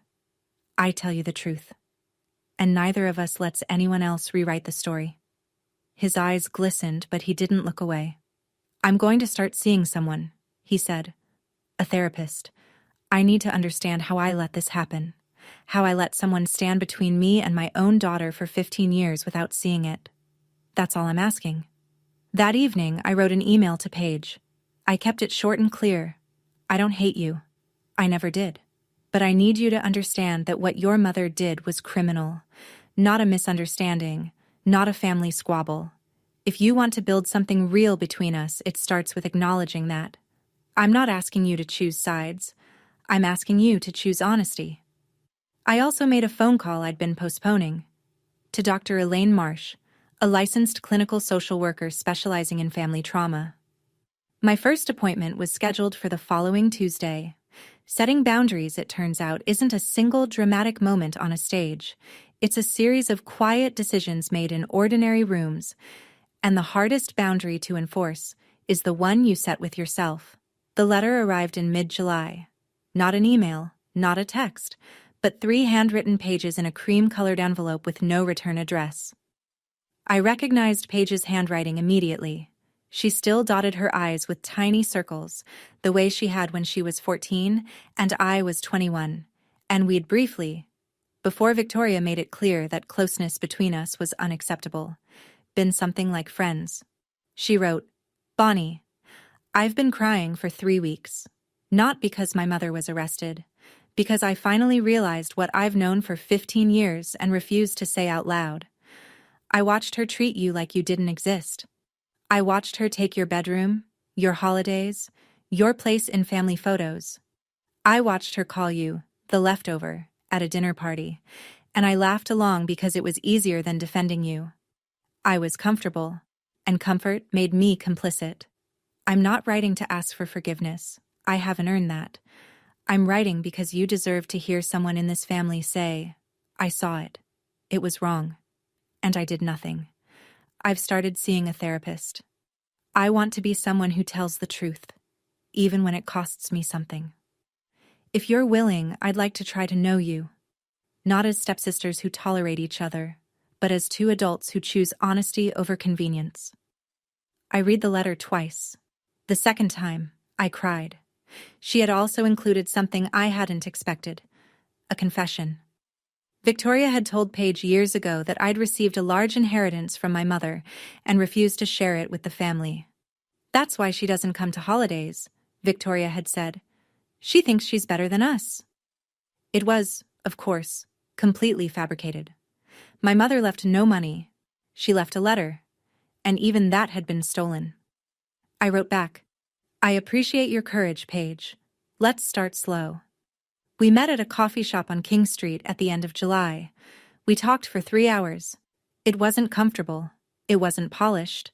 I tell you the truth. And neither of us lets anyone else rewrite the story." His eyes glistened, but he didn't look away. "I'm going to start seeing someone," he said. "A therapist. I need to understand how I let this happen, how I let someone stand between me and my own daughter for 15 years without seeing it. That's all I'm asking." That evening, I wrote an email to Paige. I kept it short and clear. "I don't hate you. I never did. But I need you to understand that what your mother did was criminal, not a misunderstanding, not a family squabble. If you want to build something real between us, it starts with acknowledging that. I'm not asking you to choose sides. I'm asking you to choose honesty." I also made a phone call I'd been postponing. To Dr. Elaine Marsh, a licensed clinical social worker specializing in family trauma. My first appointment was scheduled for the following Tuesday. Setting boundaries, it turns out, isn't a single dramatic moment on a stage. It's a series of quiet decisions made in ordinary rooms, and the hardest boundary to enforce is the one you set with yourself. The letter arrived in mid-July. Not an email, not a text, but 3 handwritten pages in a cream-colored envelope with no return address. I recognized Paige's handwriting immediately. She still dotted her I's with tiny circles, the way she had when she was 14 and I was 21, and we'd briefly, before Victoria made it clear that closeness between us was unacceptable, been something like friends. She wrote, "Bonnie, I've been crying for 3 weeks. Not because my mother was arrested, because I finally realized what I've known for 15 years and refused to say out loud. I watched her treat you like you didn't exist. I watched her take your bedroom, your holidays, your place in family photos. I watched her call you the leftover at a dinner party, and I laughed along because it was easier than defending you. I was comfortable, and comfort made me complicit. I'm not writing to ask for forgiveness. I haven't earned that. I'm writing because you deserve to hear someone in this family say, 'I saw it. It was wrong. And I did nothing. I've started seeing a therapist. I want to be someone who tells the truth, even when it costs me something. If you're willing, I'd like to try to know you, not as stepsisters who tolerate each other, but as 2 adults who choose honesty over convenience.'" I read the letter twice. The second time, I cried. She had also included something I hadn't expected, a confession. Victoria had told Paige years ago that I'd received a large inheritance from my mother and refused to share it with the family. "That's why she doesn't come to holidays," Victoria had said. "She thinks she's better than us." It was, of course, completely fabricated. My mother left no money. She left a letter, and even that had been stolen. I wrote back, "I appreciate your courage, Paige. Let's start slow." We met at a coffee shop on King Street at the end of July. We talked for 3 hours. It wasn't comfortable. It wasn't polished.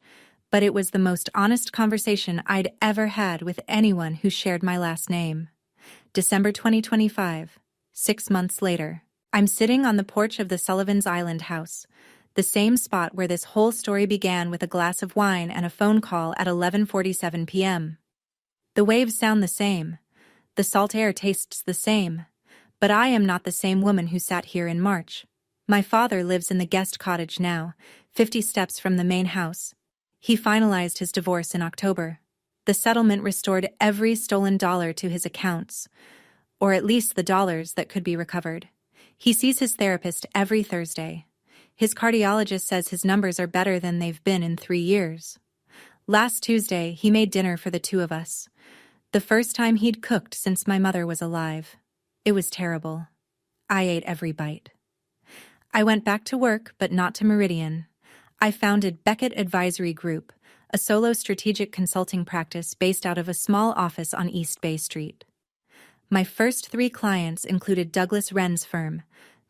But it was the most honest conversation I'd ever had with anyone who shared my last name. December 2025, 6 months later. I'm sitting on the porch of the Sullivan's Island house, the same spot where this whole story began, with a glass of wine and a phone call at 11:47 p.m. The waves sound the same. The salt air tastes the same, but I am not the same woman who sat here in March. My father lives in the guest cottage now, 50 steps from the main house. He finalized his divorce in October. The settlement restored every stolen dollar to his accounts, or at least the dollars that could be recovered. He sees his therapist every Thursday. His cardiologist says his numbers are better than they've been in 3 years. Last Tuesday, he made dinner for the two of us. The first time he'd cooked since my mother was alive. It was terrible. I ate every bite. I went back to work, but not to Meridian. I founded Beckett Advisory Group, a solo strategic consulting practice based out of a small office on East Bay Street. My first 3 clients included Douglas Wren's firm,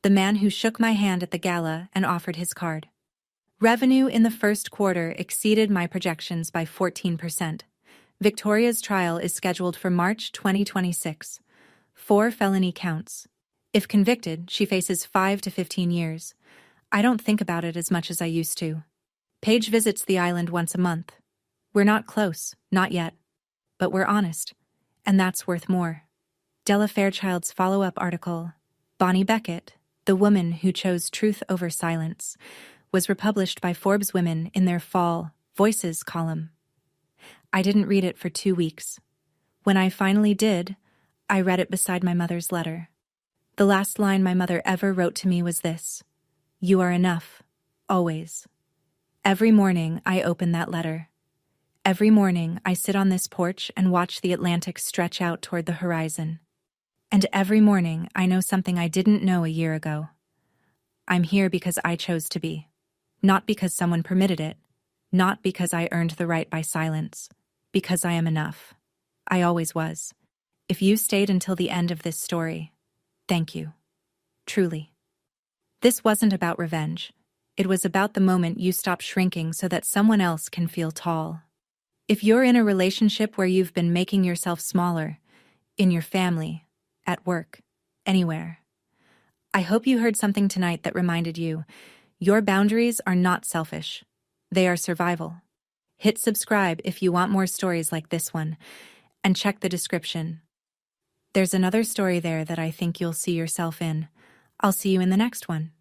the man who shook my hand at the gala and offered his card. Revenue in the first quarter exceeded my projections by 14%. Victoria's trial is scheduled for March 2026. 4 felony counts. If convicted, she faces 5 to 15 years. I don't think about it as much as I used to. Paige visits the island once a month. We're not close, not yet. But we're honest. And that's worth more. Della Fairchild's follow-up article, Bonnie Beckett, the woman who chose truth over silence, was republished by Forbes Women in their Fall Voices column. I didn't read it for 2 weeks. When I finally did, I read it beside my mother's letter. The last line my mother ever wrote to me was this: "You are enough, always." Every morning I open that letter. Every morning I sit on this porch and watch the Atlantic stretch out toward the horizon. And every morning I know something I didn't know a year ago. I'm here because I chose to be. Not because someone permitted it. Not because I earned the right by silence. Because I am enough. I always was. If you stayed until the end of this story, thank you. Truly. This wasn't about revenge. It was about the moment you stop shrinking so that someone else can feel tall. If you're in a relationship where you've been making yourself smaller, in your family, at work, anywhere, I hope you heard something tonight that reminded you, your boundaries are not selfish. They are survival. Hit subscribe if you want more stories like this one, and check the description. There's another story there that I think you'll see yourself in. I'll see you in the next one.